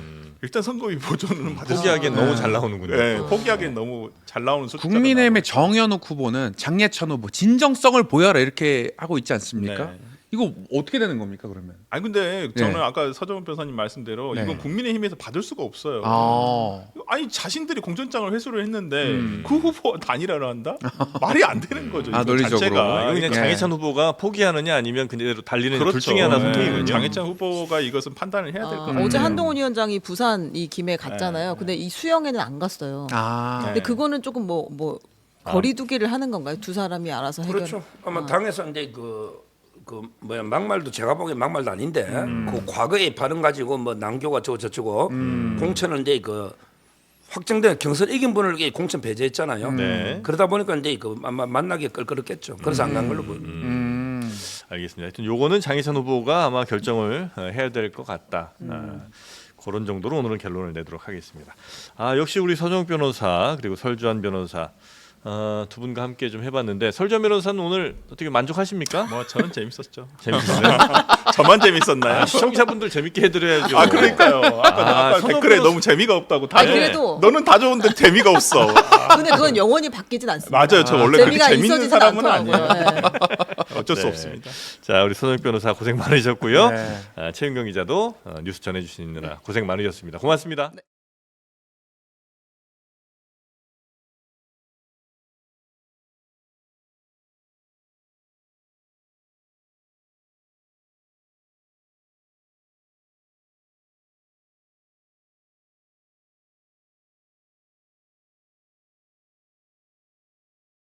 일단 선거비 보조는 받을 수 포기하기엔 너무 잘 나오는군요. 네, 포기하기엔 너무 잘 나오는 숫자가 국민의힘의 정현욱 후보는 장예찬 후보 진정성을 보여라 이렇게 하고 있지 않습니까? 네. 이거 어떻게 되는 겁니까 그러면? 아니 근데 저는 네. 아까 서정훈 변호사님 말씀대로 네. 이건 국민의힘에서 받을 수가 없어요. 아. 아니 자신들이 공천장을 회수를 했는데 그 후보가 단일화를 한다? 말이 안 되는 거죠. 아, 이거 논리적으로. 자체가. 이거 그냥 네. 장혜찬 후보가 포기하느냐 아니면 그대로 달리는 둘 그렇죠. 중에 하나 네. 선택이군요. 장혜찬 후보가 이것은 판단을 해야 될 것 같아요. 어제 한동훈 위원장이 부산 이 김해 갔잖아요. 근데 이 수영에는 안 갔어요. 아. 근데 그거는 조금 뭐 거리두기를 하는 건가요? 두 사람이 알아서 해결. 그렇죠. 아마 당에서 이제 막말도 제가 보기엔 막말도 아닌데 그 과거의 발언 가지고 뭐 난교가 저쩌고 공천을 이제 확정된 경선 이긴 분을 이게 공천 배제했잖아요. 네. 그러다 보니까 이제 아마 만나기 껄끄럽겠죠. 그래서 안 간 걸로 보입니다. 알겠습니다. 하여튼 요거는 장혜찬 후보가 아마 결정을 해야 될 것 같다. 그런 정도로 오늘은 결론을 내도록 하겠습니다. 역시 우리 서정욱 변호사 그리고 설주한 변호사 두 분과 함께 좀 해봤는데 설주한 변호사는 오늘 어떻게 만족하십니까? 뭐 저는 재밌었죠. 재밌었어요? 저만 재밌었나요? 시청자분들 재밌게 해드려야죠. 그러니까요. 아까 선호 댓글에 변호사- 너무 재미가 없다고 다. 아니, 그래도- 너는 다 좋은데 재미가 없어. 근데 그건 영원히 바뀌진 않습니다. 맞아요. 저 원래 그렇게 재미가 재밌는 있어지진 사람은 않더라고요. 아니에요. 네. 어쩔 수 네. 없습니다. 자, 우리 서정욱 변호사 고생 많으셨고요. 네. 최윤경 기자도 뉴스 전해주시느라 고생 많으셨습니다. 고맙습니다.